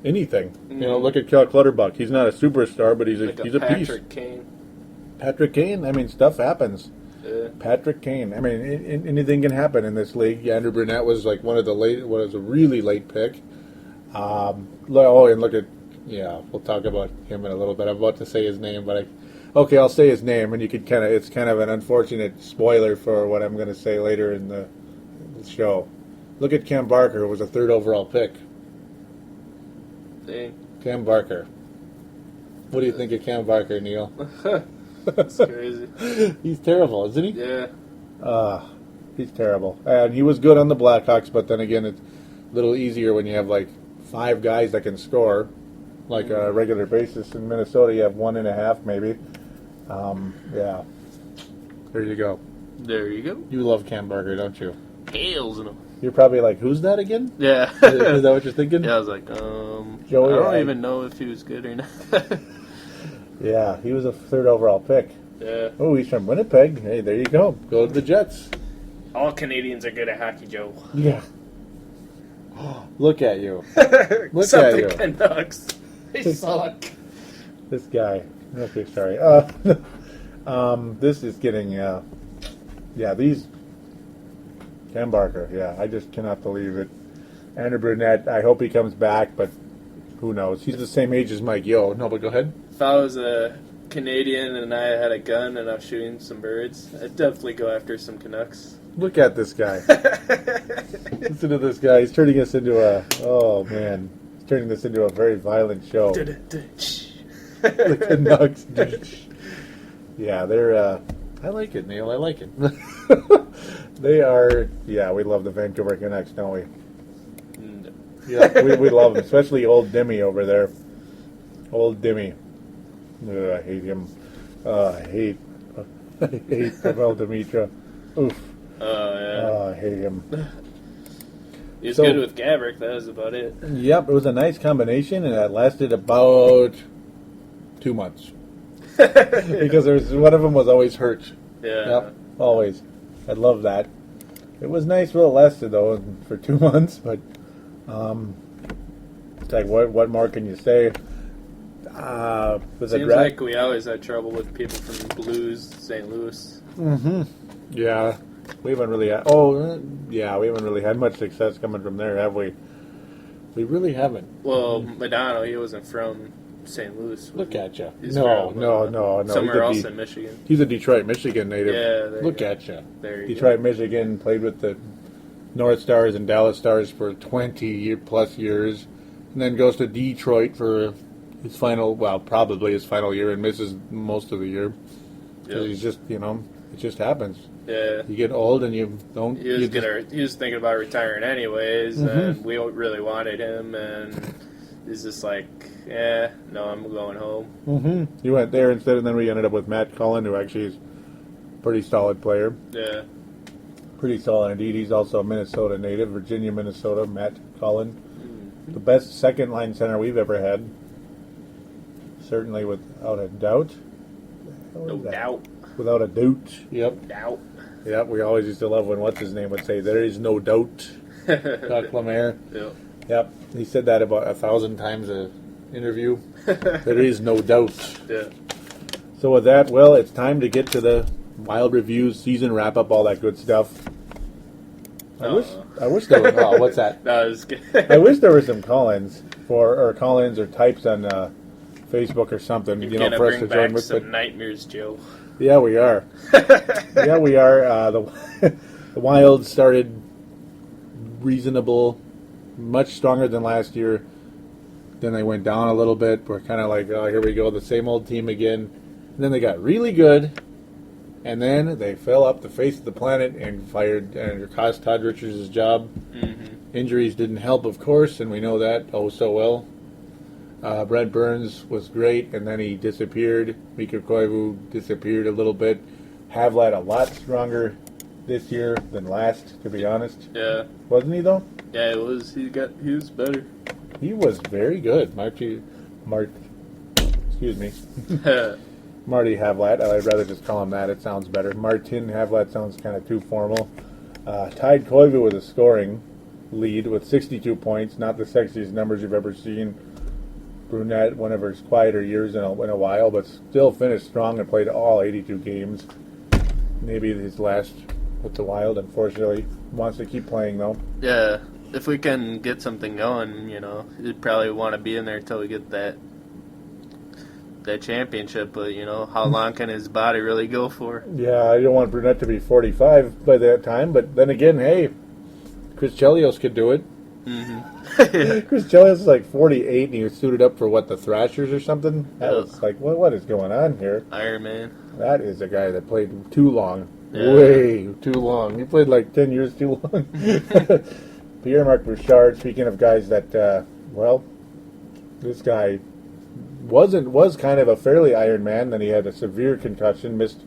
anything. Mm. Look at Cal Clutterbuck. He's not a superstar, but he's a piece. Patrick Kane. Patrick Kane. I mean, stuff happens. Yeah. Patrick Kane. I mean, anything can happen in this league. Andrew Brunette was like one of the was a really late pick. And look at, we'll talk about him in a little bit. I'm about to say his name, but I'll say his name, and you could it's kind of an unfortunate spoiler for what I'm going to say later in the show. Look at Cam Barker, who was a 3rd overall pick. Dang. Cam Barker. What do you think of Cam Barker, Neil? That's crazy. He's terrible, isn't he? Yeah. He's terrible. And he was good on the Blackhawks, but then again, it's a little easier when you have 5 guys that can score, on a regular basis. In Minnesota, you have 1.5 maybe. Yeah. There you go. There you go. You love Cam Barker, don't you? Hails in him. You're probably like, who's that again? Yeah. Is that what you're thinking? Yeah, I was like, Joey, I don't even know if he was good or not. Yeah, he was a 3rd overall pick. Yeah. Oh, he's from Winnipeg. Hey, there you go. Go to the Jets. All Canadians are good at hockey, Joe. Yeah. Look at you. Look Except at you. the Canucks. They suck. This guy. Okay, sorry. This is getting, these. Cam Barker, yeah, I just cannot believe it. Andrew Brunette, I hope he comes back, but who knows? He's the same age as Mike Yeo. No, but go ahead. If I was a Canadian and I had a gun and I was shooting some birds, I'd definitely go after some Canucks. Look at this guy. Listen to this guy. He's turning us into he's turning this into a very violent show. The Canucks. Yeah, they're, I like it, Neil. I like it. They are, we love the Vancouver Canucks, don't we? No. Yeah, we love them, especially old Dimmy over there. Old Dimmy. I hate him. I hate Pavel Dimitra. Oof. Oh, yeah. I hate him. He was good with Gabrick, that was about it. Yep, it was a nice combination, and it lasted about 2 months. Because one of them was always hurt. Yeah. Yep, always. I love that. It was nice while it lasted, though, for 2 months, but it's like, what more can you say? Seems like we always had trouble with people from Blues, St. Louis. Mm-hmm. Yeah. We haven't really had much success coming from there, have we? We really haven't. Well, Madonna, he wasn't from St. Louis. Look at you. He's No. somewhere else in Michigan. He's a Detroit, Michigan native. Yeah. Look at you. Detroit, Michigan, played with the North Stars and Dallas Stars for 20+ years, and then goes to Detroit for probably his final year, and misses most of the year. Because he's just, it just happens. Yeah. You get old and you don't... He was thinking about retiring anyways, and we really wanted him, and he's just like, no, I'm going home. Mm-hmm. He went there instead, and then we ended up with Matt Cullen, who actually is a pretty solid player. Yeah. Pretty solid indeed. He's also a Minnesota native, Virginia, Minnesota, Matt Cullen. Mm-hmm. The best second-line center we've ever had. Certainly without a doubt. No doubt. Without a doubt. Yep. No doubt. Yep, we always used to love when what's-his-name would say, there is no doubt. Doc Lemaire. Yep. Yep. He said that about 1,000 times an interview. There is no doubt. Yeah. So with that, well, it's time to get to the Wild reviews, season wrap-up, all that good stuff. I wish there were... Oh, what's that? No, I was kidding. I wish there were some call-ins or types on Facebook or something, You're for us to bring join back with. some nightmares, Joe. Yeah, we are. Yeah, we are. The Wild started reasonable, much stronger than last year. Then they went down a little bit. We're kind of like, oh, here we go, the same old team again. And then they got really good, and then they fell up the face of the planet and cost Todd Richards his job. Mm-hmm. Injuries didn't help, of course, and we know that so well. Brent Burns was great, and then he disappeared. Mika Koivu disappeared a little bit. Havlat a lot stronger this year than last, to be honest. Yeah. Wasn't he, though? Yeah, it was. He was better. He was very good. Excuse me. Marty Havlat. I'd rather just call him that. It sounds better. Martin Havlat sounds kind of too formal. Tied Koivu with a scoring lead with 62 points. Not the sexiest numbers you've ever seen. Brunette, one of his quieter years in a while, but still finished strong and played all 82 games. Maybe his last with the Wild, unfortunately. Wants to keep playing, though. Yeah, if we can get something going, he'd probably want to be in there until we get that championship, but, how long can his body really go for? Yeah, I don't want Brunette to be 45 by that time, but then again, hey, Chris Chelios could do it. Mm-hmm. Chris Chelios is like 48, and he was suited up for, the Thrashers or something? That was like, what is going on here? Iron Man. That is a guy that played too long. Yeah. Way too long. He played like 10 years too long. Pierre-Marc Bouchard, speaking of guys that, this guy was kind of a fairly Iron Man, then he had a severe concussion, missed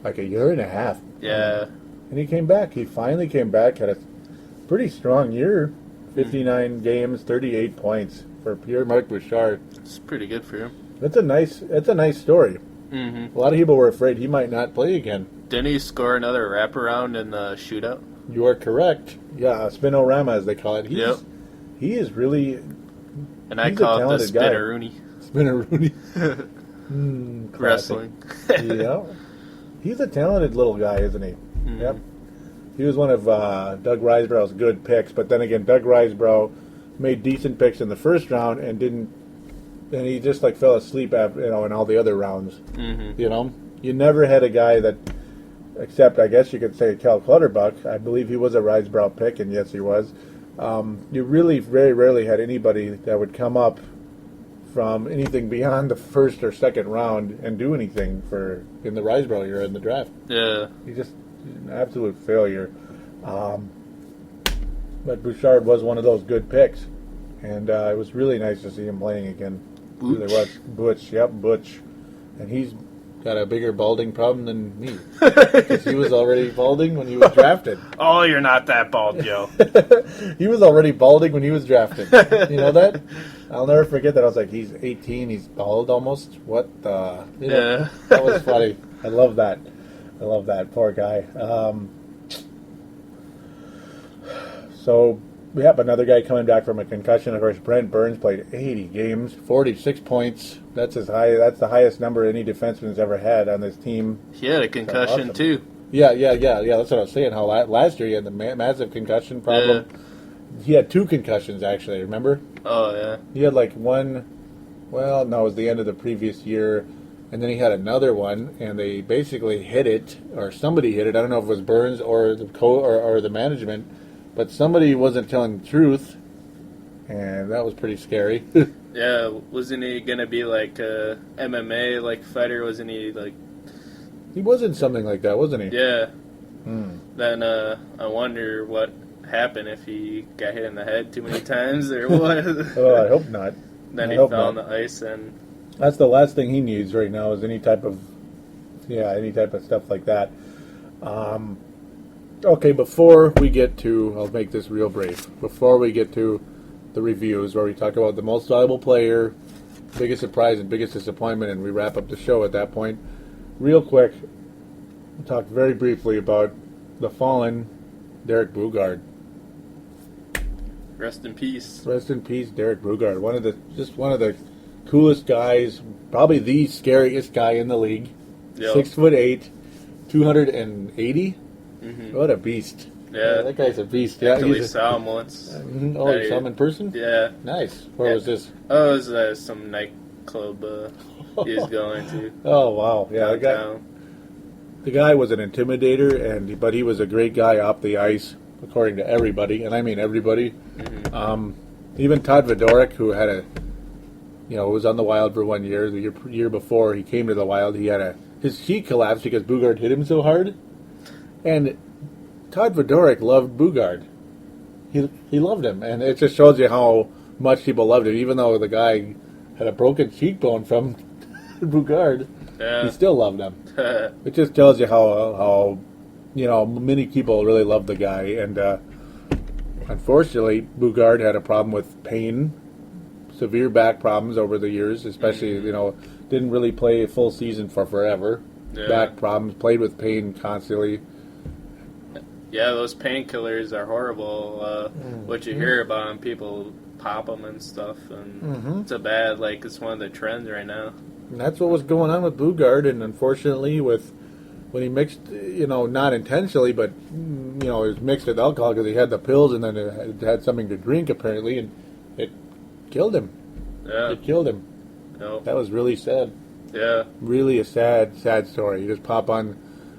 like a year and a half. Yeah. And he came back. He finally came back, had Pretty strong year. 59 games, 38 points for Pierre-Marc Bouchard. It's pretty good for him. It's a nice story. Mm-hmm. A lot of people were afraid he might not play again. Didn't he score another wraparound in the shootout? You are correct. Yeah, Spinorama, as they call it. He is really... And I call it the Spinneroonie. Spinneroonie. Wrestling. Yeah. He's a talented little guy, isn't he? Mm-hmm. Yep. He was one of Doug Riseborough's good picks, but then again, Doug Riseborough made decent picks in the first round and he just like fell asleep after, in all the other rounds. Mm-hmm. You never had a guy that, except I guess you could say Cal Clutterbuck. I believe he was a Riseborough pick, and yes, he was. You really very rarely had anybody that would come up from anything beyond the first or second round and do anything in the Riseborough year in the draft. Yeah. He just an absolute failure. But Bouchard was one of those good picks, and it was really nice to see him playing again. Butch. Really was. Butch. And he's got a bigger balding problem than me. Because he was already balding when he was drafted. Oh, you're not that bald, Joe. He was already balding when he was drafted. You know that? I'll never forget that. I was like, he's 18, he's bald almost? What the... Yeah. That was funny. I love that. Poor guy. So, another guy coming back from a concussion. Of course, Brent Burns played 80 games, 46 points. That's the highest number any defenseman's ever had on this team. He had a concussion, awesome. too. Yeah. That's what I was saying. How last year he had the massive concussion problem. Yeah. He had 2 concussions, actually, remember? Oh, yeah. He had like one, well, no, it was the end of the previous year. And then he had another one, and they basically hit it, or somebody hit it. I don't know if it was Burns or the management, but somebody wasn't telling the truth, and that was pretty scary. Yeah, wasn't he gonna be like a MMA fighter? Wasn't he like? He wasn't something like that, wasn't he? Yeah. Then I wonder what happened, if he got hit in the head too many times or what. Oh, I hope not. Then he fell on the ice and. That's the last thing he needs right now is any type of stuff like that. Okay, before we get to, I'll make this real brief. Before we get to the reviews where we talk about the most valuable player, biggest surprise and biggest disappointment, and we wrap up the show at that point, real quick, we'll talk very briefly about the fallen Derek Brugard. Rest in peace. Rest in peace, Derek Brugard. One of the coolest guys, probably the scariest guy in the league. Yep. 6'8", 280. Mm-hmm. What a beast! Yeah, that guy's a beast. Yeah, we saw him once. Oh, you saw him in person? Yeah. Nice. Where was this? Oh, it was some nightclub he was going to. Oh wow! Yeah, the guy was an intimidator, but he was a great guy off the ice, according to everybody, and I mean everybody. Mm-hmm. Even Todd Vodorik, who had was on the Wild for 1 year. The year before he came to the Wild, he collapsed because Bugard hit him so hard. And Todd Vodorik loved Bugard. He loved him, and it just shows you how much people loved him. Even though the guy had a broken cheekbone from Bugard, he still loved him. It just tells you how many people really loved the guy. And unfortunately, Bugard had a problem with pain. Severe back problems over the years, especially, didn't really play a full season for forever. Yeah. Back problems, played with pain constantly. Yeah, those painkillers are horrible. What you hear about them, people pop them and stuff, and it's it's one of the trends right now. And that's what was going on with Bugard, and unfortunately when he mixed, not intentionally, but, it was mixed with alcohol because he had the pills and then it had something to drink apparently, and it killed him. Yeah. It killed him. Nope. That was really sad. Yeah. Really a sad story. You just pop on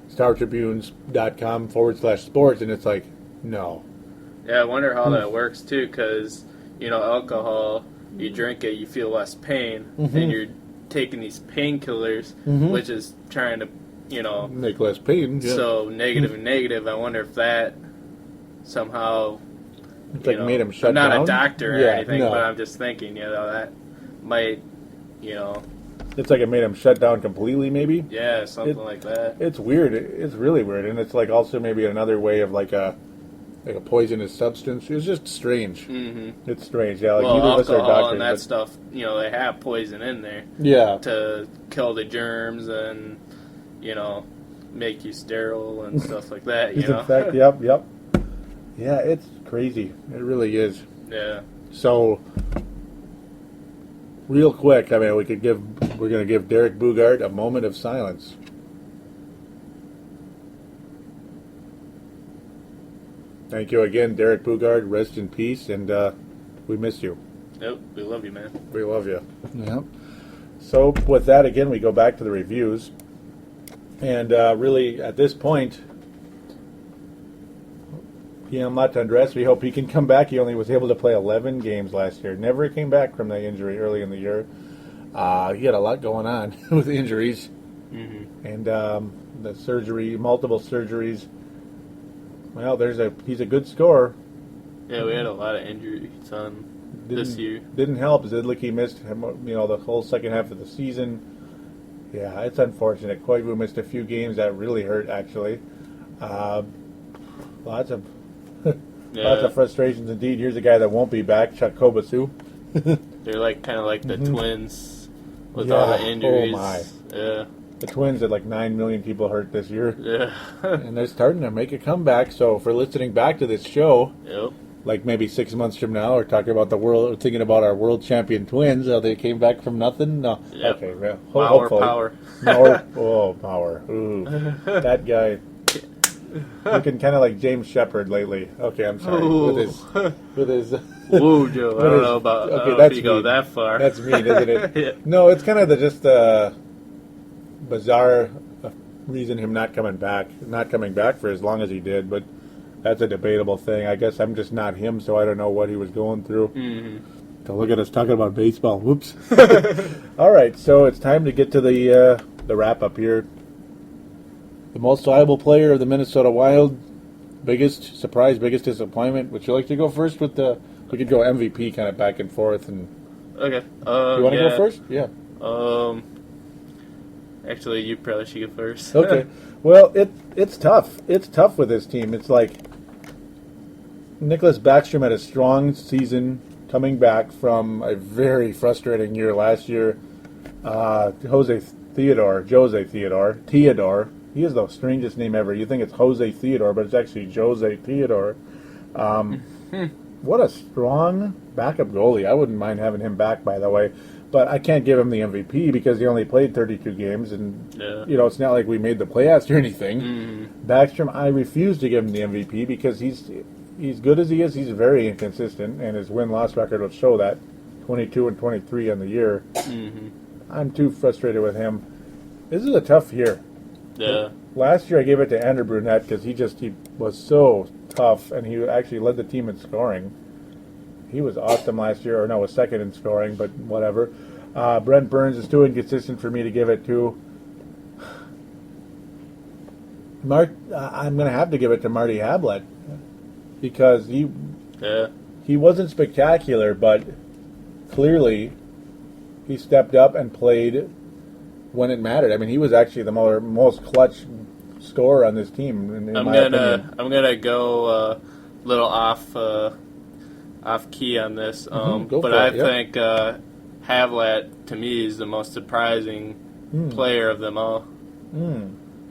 StarTribunes.com/sports and it's like, no. Yeah, I wonder how that works too, because, alcohol, you drink it, you feel less pain, and you're taking these painkillers, which is trying to, make less pain. Yeah. So negative. I wonder if that somehow... It's made him shut down. I'm not down? a doctor or anything, but I'm just thinking, that might, It's like it made him shut down completely, maybe? Yeah, something like that. It's weird. It's really weird. And it's also maybe another way of like a poisonous substance. It was just strange. Mm-hmm. It's strange. Yeah, like well, neither of us are alcohol doctors, and that but- stuff, they have poison in there. Yeah. To kill the germs and, make you sterile and stuff like that, Disinfect, yep. Yeah, it's crazy. It really is. Yeah. So, real quick, I mean, we're going to give Derek Boogaard a moment of silence. Thank you again, Derek Boogaard. Rest in peace, and we miss you. Yep, we love you, man. We love you. Yep. So, with that, again, we go back to the reviews. And really, at this point, not to undress. We hope he can come back. He only was able to play 11 games last year. Never came back from that injury early in the year. He had a lot going on with injuries. Mm-hmm. And the surgery, multiple surgeries. Well, he's a good scorer. Yeah, we had a lot of injuries on this year. Didn't help. Zidlicky missed the whole second half of the season. Yeah, it's unfortunate. Koivu missed a few games that really hurt, actually. Lots of frustrations indeed. Here's a guy that won't be back, Chuck Kobasu. They're kind of like the Twins with all the injuries. Oh my! Yeah. The Twins had 9 million people hurt this year. Yeah. And they're starting to make a comeback. So for listening back to this show, yep. Maybe 6 months from now, we're talking about thinking about our world champion Twins. How they came back from nothing. No. Yep. Okay. Well, Power. Power. Ooh, that guy. Looking kind of like James Shepard lately. Okay, I'm sorry. Ooh. With his. Whoa, Joe! I don't know about. Okay, that's you go that far. That's mean, isn't it? Yeah. No, it's kind of just the bizarre reason him not coming back for as long as he did. But that's a debatable thing. I guess I'm just not him, so I don't know what he was going through. Mm-hmm. So look at us talking about baseball. Whoops. All right, so it's time to get to the wrap up here. The most valuable player of the Minnesota Wild, biggest surprise, biggest disappointment. Would you like to go first with we could go MVP kind of back and forth. And okay. You want to go first? Yeah. Actually, you probably should go first. Okay. Well, it's tough. It's tough with this team. It's like Nicholas Backstrom had a strong season coming back from a very frustrating year last year. Jose Theodore. He has the strangest name ever. You think it's Jose Theodore, but it's actually Jose Theodore. What a strong backup goalie. I wouldn't mind having him back, by the way. But I can't give him the MVP because he only played 32 games. And, it's not like we made the playoffs or anything. Mm-hmm. Backstrom, I refuse to give him the MVP because he's good as he is. He's very inconsistent, and his win-loss record will show that. 22 and 23 on the year. Mm-hmm. I'm too frustrated with him. This is a tough year. Yeah. Last year I gave it to Andrew Brunette because he was so tough, and he actually led the team in scoring. He was awesome last year, was second in scoring, but whatever. Brent Burns is too inconsistent for me to give it to. I'm going to have to give it to Marty Hablett because he wasn't spectacular, but clearly he stepped up and played when it mattered. I mean, he was actually the most clutch scorer on this team. I'm gonna go a little off key on this, but I think Havlat to me is the most surprising player of them all.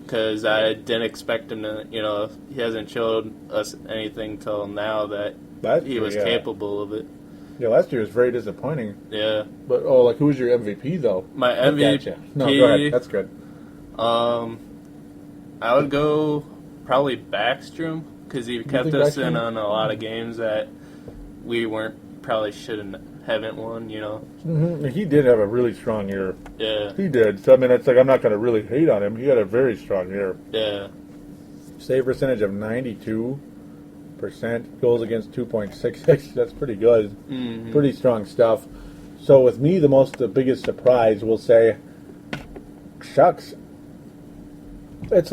Because I didn't expect him to. He hasn't showed us anything till now that he was capable of it. Yeah, last year was very disappointing. Yeah. But, who was your MVP, though? My MVP? Gotcha. No, go ahead. That's good. I would go probably Backstrom, because he kept us in on a lot of games that we haven't won, Mm-hmm. He did have a really strong year. Yeah. He did. So, it's like I'm not going to really hate on him. He had a very strong year. Yeah. Save percentage of 92%. Goals against 2.66. That's pretty good. Mm-hmm. Pretty strong stuff. So with me, the biggest surprise, we'll say, shucks. It's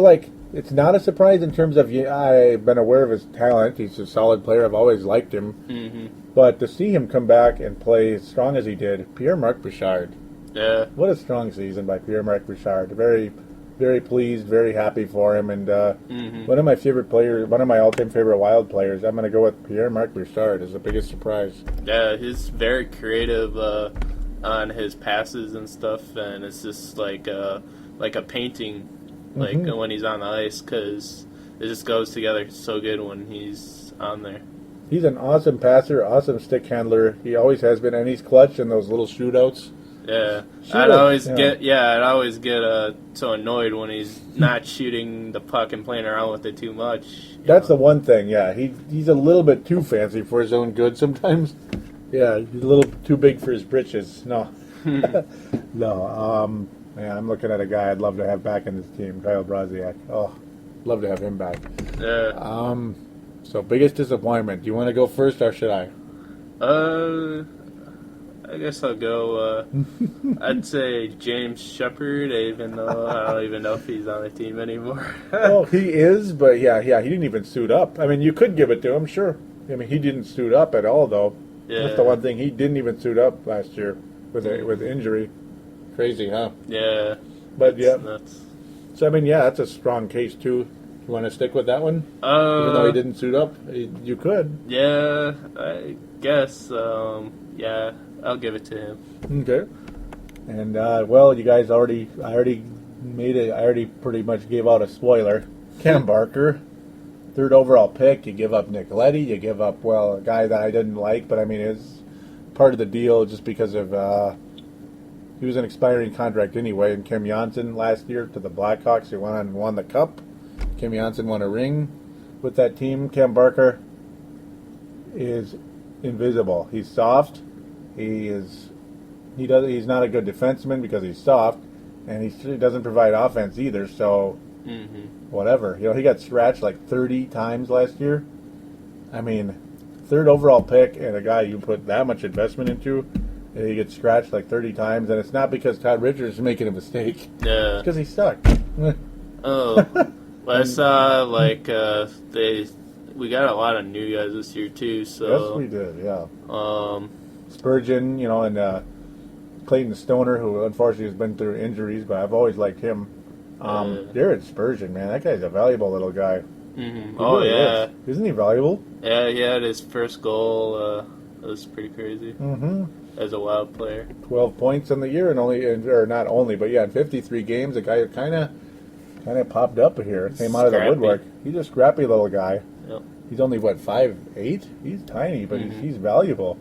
not a surprise in terms of I've been aware of his talent. He's a solid player. I've always liked him. Mm-hmm. But to see him come back and play as strong as he did, Pierre-Marc Bouchard. Yeah. What a strong season by Pierre-Marc Bouchard. Very very pleased, very happy for him. And one of my favorite players, one of my all-time favorite Wild players, I'm going to go with Pierre-Marc Bouchard as the biggest surprise. Yeah, he's very creative on his passes and stuff, and it's just like a painting, like when he's on the ice, because it just goes together so good when he's on there. He's an awesome passer, awesome stick handler. He always has been, and he's clutch in those little shootouts. Yeah, I'd always get so annoyed when he's not shooting the puck and playing around with it too much. That's the one thing. Yeah, he's a little bit too fancy for his own good sometimes. Yeah, he's a little too big for his britches. No, no. Man, I'm looking at a guy I'd love to have back in this team, Kyle Brodziak. Oh, love to have him back. Yeah. So biggest disappointment. Do you want to go first, or should I? I guess I'll go. I'd say James Shepard, even though I don't even know if he's on the team anymore. Oh, he is, but yeah, he didn't even suit up. I mean, you could give it to him, sure. I mean, he didn't suit up at all, though. Yeah. That's the one thing. He didn't even suit up last year with injury. Crazy, huh? Yeah. But yeah. Nuts. So I mean, yeah, that's a strong case too. You want to stick with that one? Even though he didn't suit up, you could. Yeah, I guess. Yeah, I'll give it to him. Okay. And well, you guys I already pretty much gave out a spoiler. Cam Barker, 3rd overall pick. You give up Nick Leddy. You give up, well, a guy that I didn't like, but I mean, it's part of the deal just because of he was an expiring contract anyway. And Kim Janssen last year to the Blackhawks, he went on and won the Cup. Kim Janssen won a ring with that team. Cam Barker is invisible. He's soft. He's not a good defenseman because he's soft, and he doesn't provide offense either. So whatever. You know, he got scratched like 30 times last year. I mean, 3rd overall pick and a guy you put that much investment into, and he gets scratched like 30 times, and it's not because Todd Richards is making a mistake. Yeah. It's because he's stuck. Oh. Well, I saw we got a lot of new guys this year too. So yes, we did. Yeah. Spurgeon, you know, and Clayton Stoner, who unfortunately has been through injuries, but I've always liked him. Jared Spurgeon, man, that guy's a valuable little guy. Oh really yeah, isn't he valuable? Yeah, he had his first goal. It was pretty crazy. As a Wild player, 12 points in the year, and not only, but yeah, in 53 games, the guy kind of popped up here, came out of the woodwork. He's a scrappy little guy. Yep. He's only 5'8"? He's tiny, but he's valuable.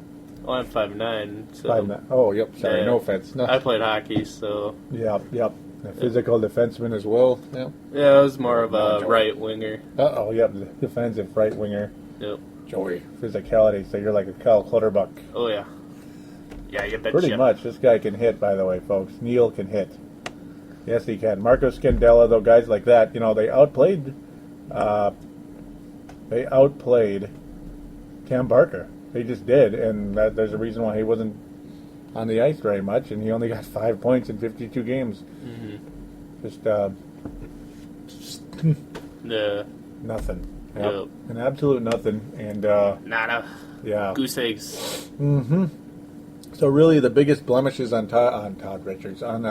Oh, I'm 5'9". So 5'9". Oh, yep. Sorry, yeah. No offense. No. I played hockey, so Yep. A physical defenseman as well. Yep. Yeah, I was more of a right winger. Yep. Defensive right winger. Yep. Joey. Physicality. So you're like a Kyle Clutterbuck. Oh yeah. Yeah, you bet. Pretty much. This guy can hit, by the way, folks. Neil can hit. Yes, he can. Marco Scandella, though, guys like that, you know, they outplayed Cam Barker. They just did, and there's a reason why he wasn't on the ice very much, and he only got 5 points in 52 games. Just yeah. Nothing. Yep. An absolute nothing. And nada. Yeah. Goose eggs. So really, the biggest blemishes on Todd Richards, on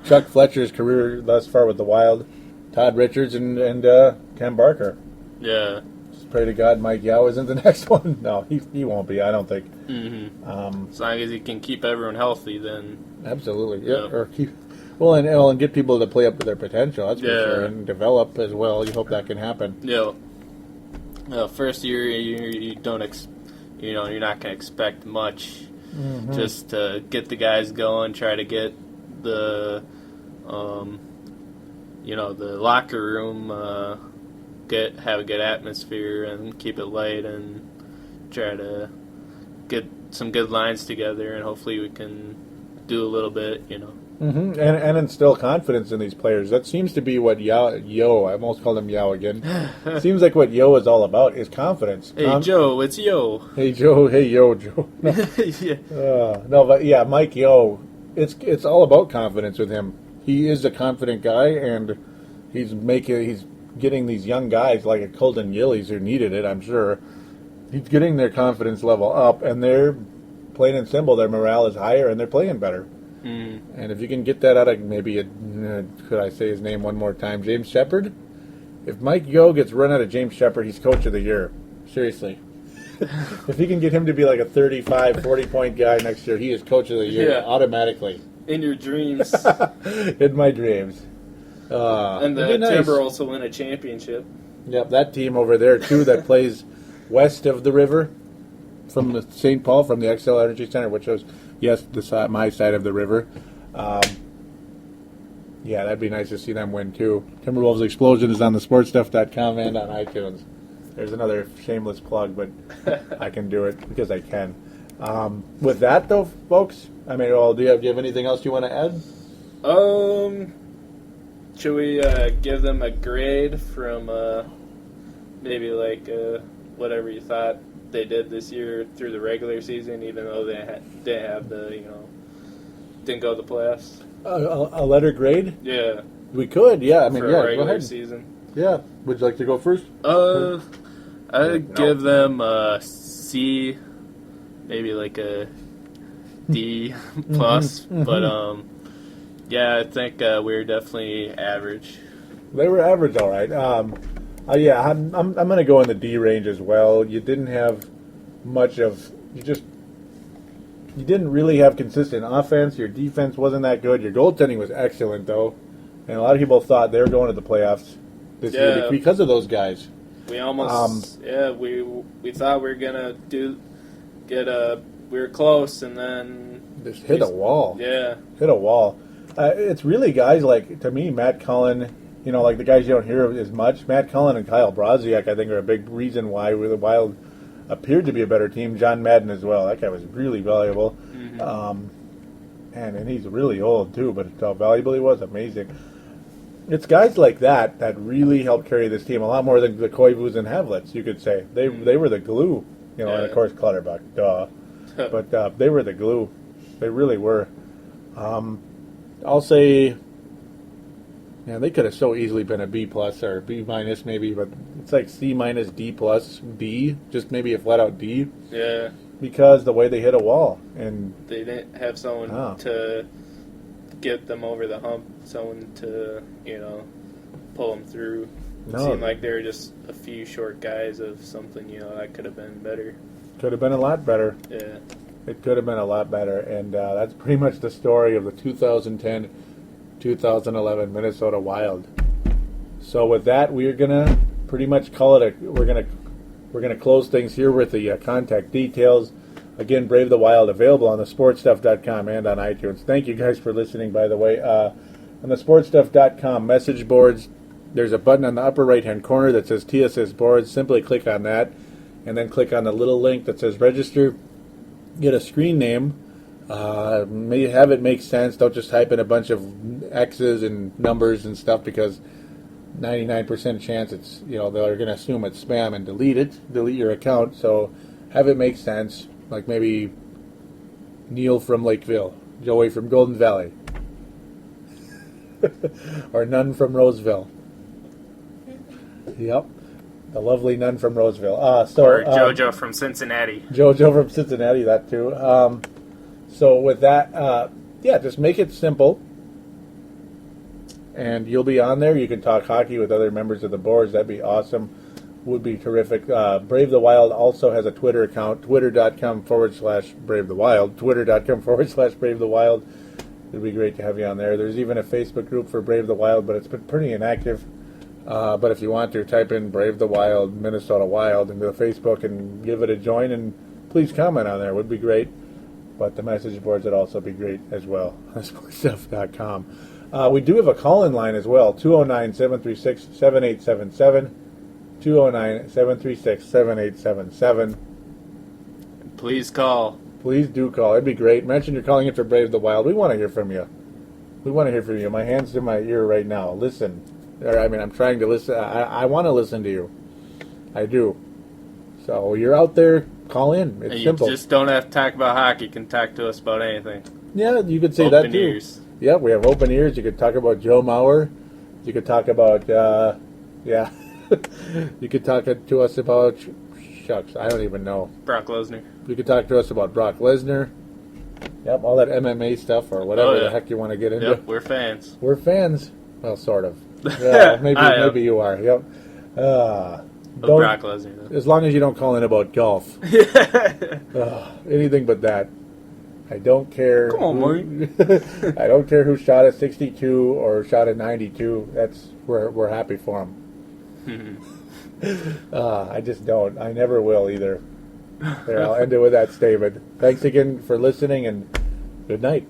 Chuck Fletcher's career thus far with the Wild, Todd Richards and Cam Barker. Yeah. Just pray to God Mike Yeo isn't the next one. No, he won't be. I don't think. As long as he can keep everyone healthy, then absolutely. Yeah. Or and get people to play up to their potential. That's for sure, and develop as well. You hope that can happen. Yeah. First year, you don't you're not going to expect much. Just to get the guys going, try to get the, the locker room, have a good atmosphere and keep it light and try to get some good lines together, and hopefully we can do a little bit, And instill confidence in these players. That seems to be what Yeo, I almost called him Yeo again. Seems like what Yeo is all about is confidence. Hey, Joe, it's Yeo. Hey, Joe. Hey, Joe. No. Yeah. No, but yeah, Mike Yeo, it's all about confidence with him. He is a confident guy, and he's getting these young guys like a Colton Gillies who needed it, I'm sure. He's getting their confidence level up, and they're plain and simple, their morale is higher, and they're playing better. And if you can get that out of maybe, could I say his name one more time, James Shepard? If Mike Yeo gets run out of James Shepard, he's coach of the year. Seriously. If he can get him to be like a 35, 40-point guy next year, he is coach of the year automatically. In your dreams. In my dreams. And the Timberwolves will win a championship. Yep, that team over there, too, that plays west of the river from the St. Paul, from the XL Energy Center, which was, yes, my side of the river. Yeah, that'd be nice to see them win, too. Timberwolves Explosion is on the sportstuff.com and on iTunes. There's another shameless plug, but I can do it because I can. With that, though, folks, I mean, well, do you have anything else you want to add? Should we give them a grade from maybe like whatever you thought they did this year through the regular season, even though they didn't have the, didn't go to the playoffs? A letter grade? Yeah. We could, yeah. I mean, for yeah, a regular go ahead. Season. Yeah. Would you like to go first? I'd give them a C, maybe like a D plus, but yeah, I think we were definitely average. They were average, all right. Yeah, I'm going to go in the D range as well. You didn't have much of you didn't really have consistent offense. Your defense wasn't that good. Your goaltending was excellent, though, and a lot of people thought they were going to the playoffs this year because of those guys. We almost, we thought we were gonna we were close, and then just hit a wall. Yeah, hit a wall. It's really guys like, to me, Matt Cullen. Like the guys you don't hear as much. Matt Cullen and Kyle Brodziak, I think, are a big reason why the Wild appeared to be a better team. John Madden as well. That guy was really valuable. And he's really old, too, but how valuable he was, amazing. It's guys like that really helped carry this team a lot more than the Koivus and Havlets, you could say. They were the glue. And of course Clutterbuck, duh. But they were the glue. They really were. I'll say, they could have so easily been a B plus or B minus maybe, but it's like C minus, D plus, D, just maybe a flat out D. Yeah. Because the way they hit a wall, and they didn't have someone to get them over the hump, someone to pull them through. It seemed like they were just a few short guys of something that could have been better. Could have been a lot better. Yeah. It could have been a lot better, and that's pretty much the story of the 2010-2011 Minnesota Wild. So with that, we're gonna pretty much call it we're gonna close things here with the contact details. Again, Brave the Wild, available on the sportstuff.com and on iTunes. Thank you guys for listening, by the way. On the sportstuff.com message boards, there's a button on the upper right-hand corner that says TSS Boards. Simply click on that, and then click on the little link that says Register. Get a screen name. May have it make sense. Don't just type in a bunch of X's and numbers and stuff, because 99% chance it's, they're going to assume it's spam and delete your account. So have it make sense. Like maybe Neil from Lakeville, Joey from Golden Valley, or None from Roseville. Yep. The lovely Nun from Roseville. Or JoJo from Cincinnati. JoJo from Cincinnati, that too. So with that, just make it simple. And you'll be on there. You can talk hockey with other members of the boards. That'd be awesome. Would be terrific. Brave the Wild also has a Twitter account, twitter.com/Brave the Wild. Twitter.com/Brave the Wild. It'd be great to have you on there. There's even a Facebook group for Brave the Wild, but it's been pretty inactive. But if you want to, type in Brave the Wild, Minnesota Wild into the Facebook and give it a join, and please comment on there. It would be great. But the message boards would also be great as well. Sportstuff.com. We do have a call-in line as well, 209-736-7877. 209-736-7877. Please call. Please do call. It'd be great. Mention you're calling in for Brave the Wild. We want to hear from you. My hand's to my ear right now. Listen. I'm trying to listen. I want to listen to you. I do. So you're out there, call in. It's simple. You just don't have to talk about hockey. You can talk to us about anything. Yeah, you could say that too. Open ears. Yeah, we have open ears. You could talk about Joe Mauer. You could talk about, you could talk to us about, I don't even know. Brock Lesnar. You could talk to us about Brock Lesnar. Yep, all that MMA stuff or whatever the heck you want to get into. Yep, we're fans. We're fans. Well, sort of. Yeah, maybe you are. Yep. Brock Lesnar, though. As long as you don't call in about golf. Anything but that. I don't care. Come on, Marty. I don't care who shot at 62 or shot at 92. We're happy for him. I just don't. I never will either. There, I'll end it with that statement. Thanks again for listening, and good night.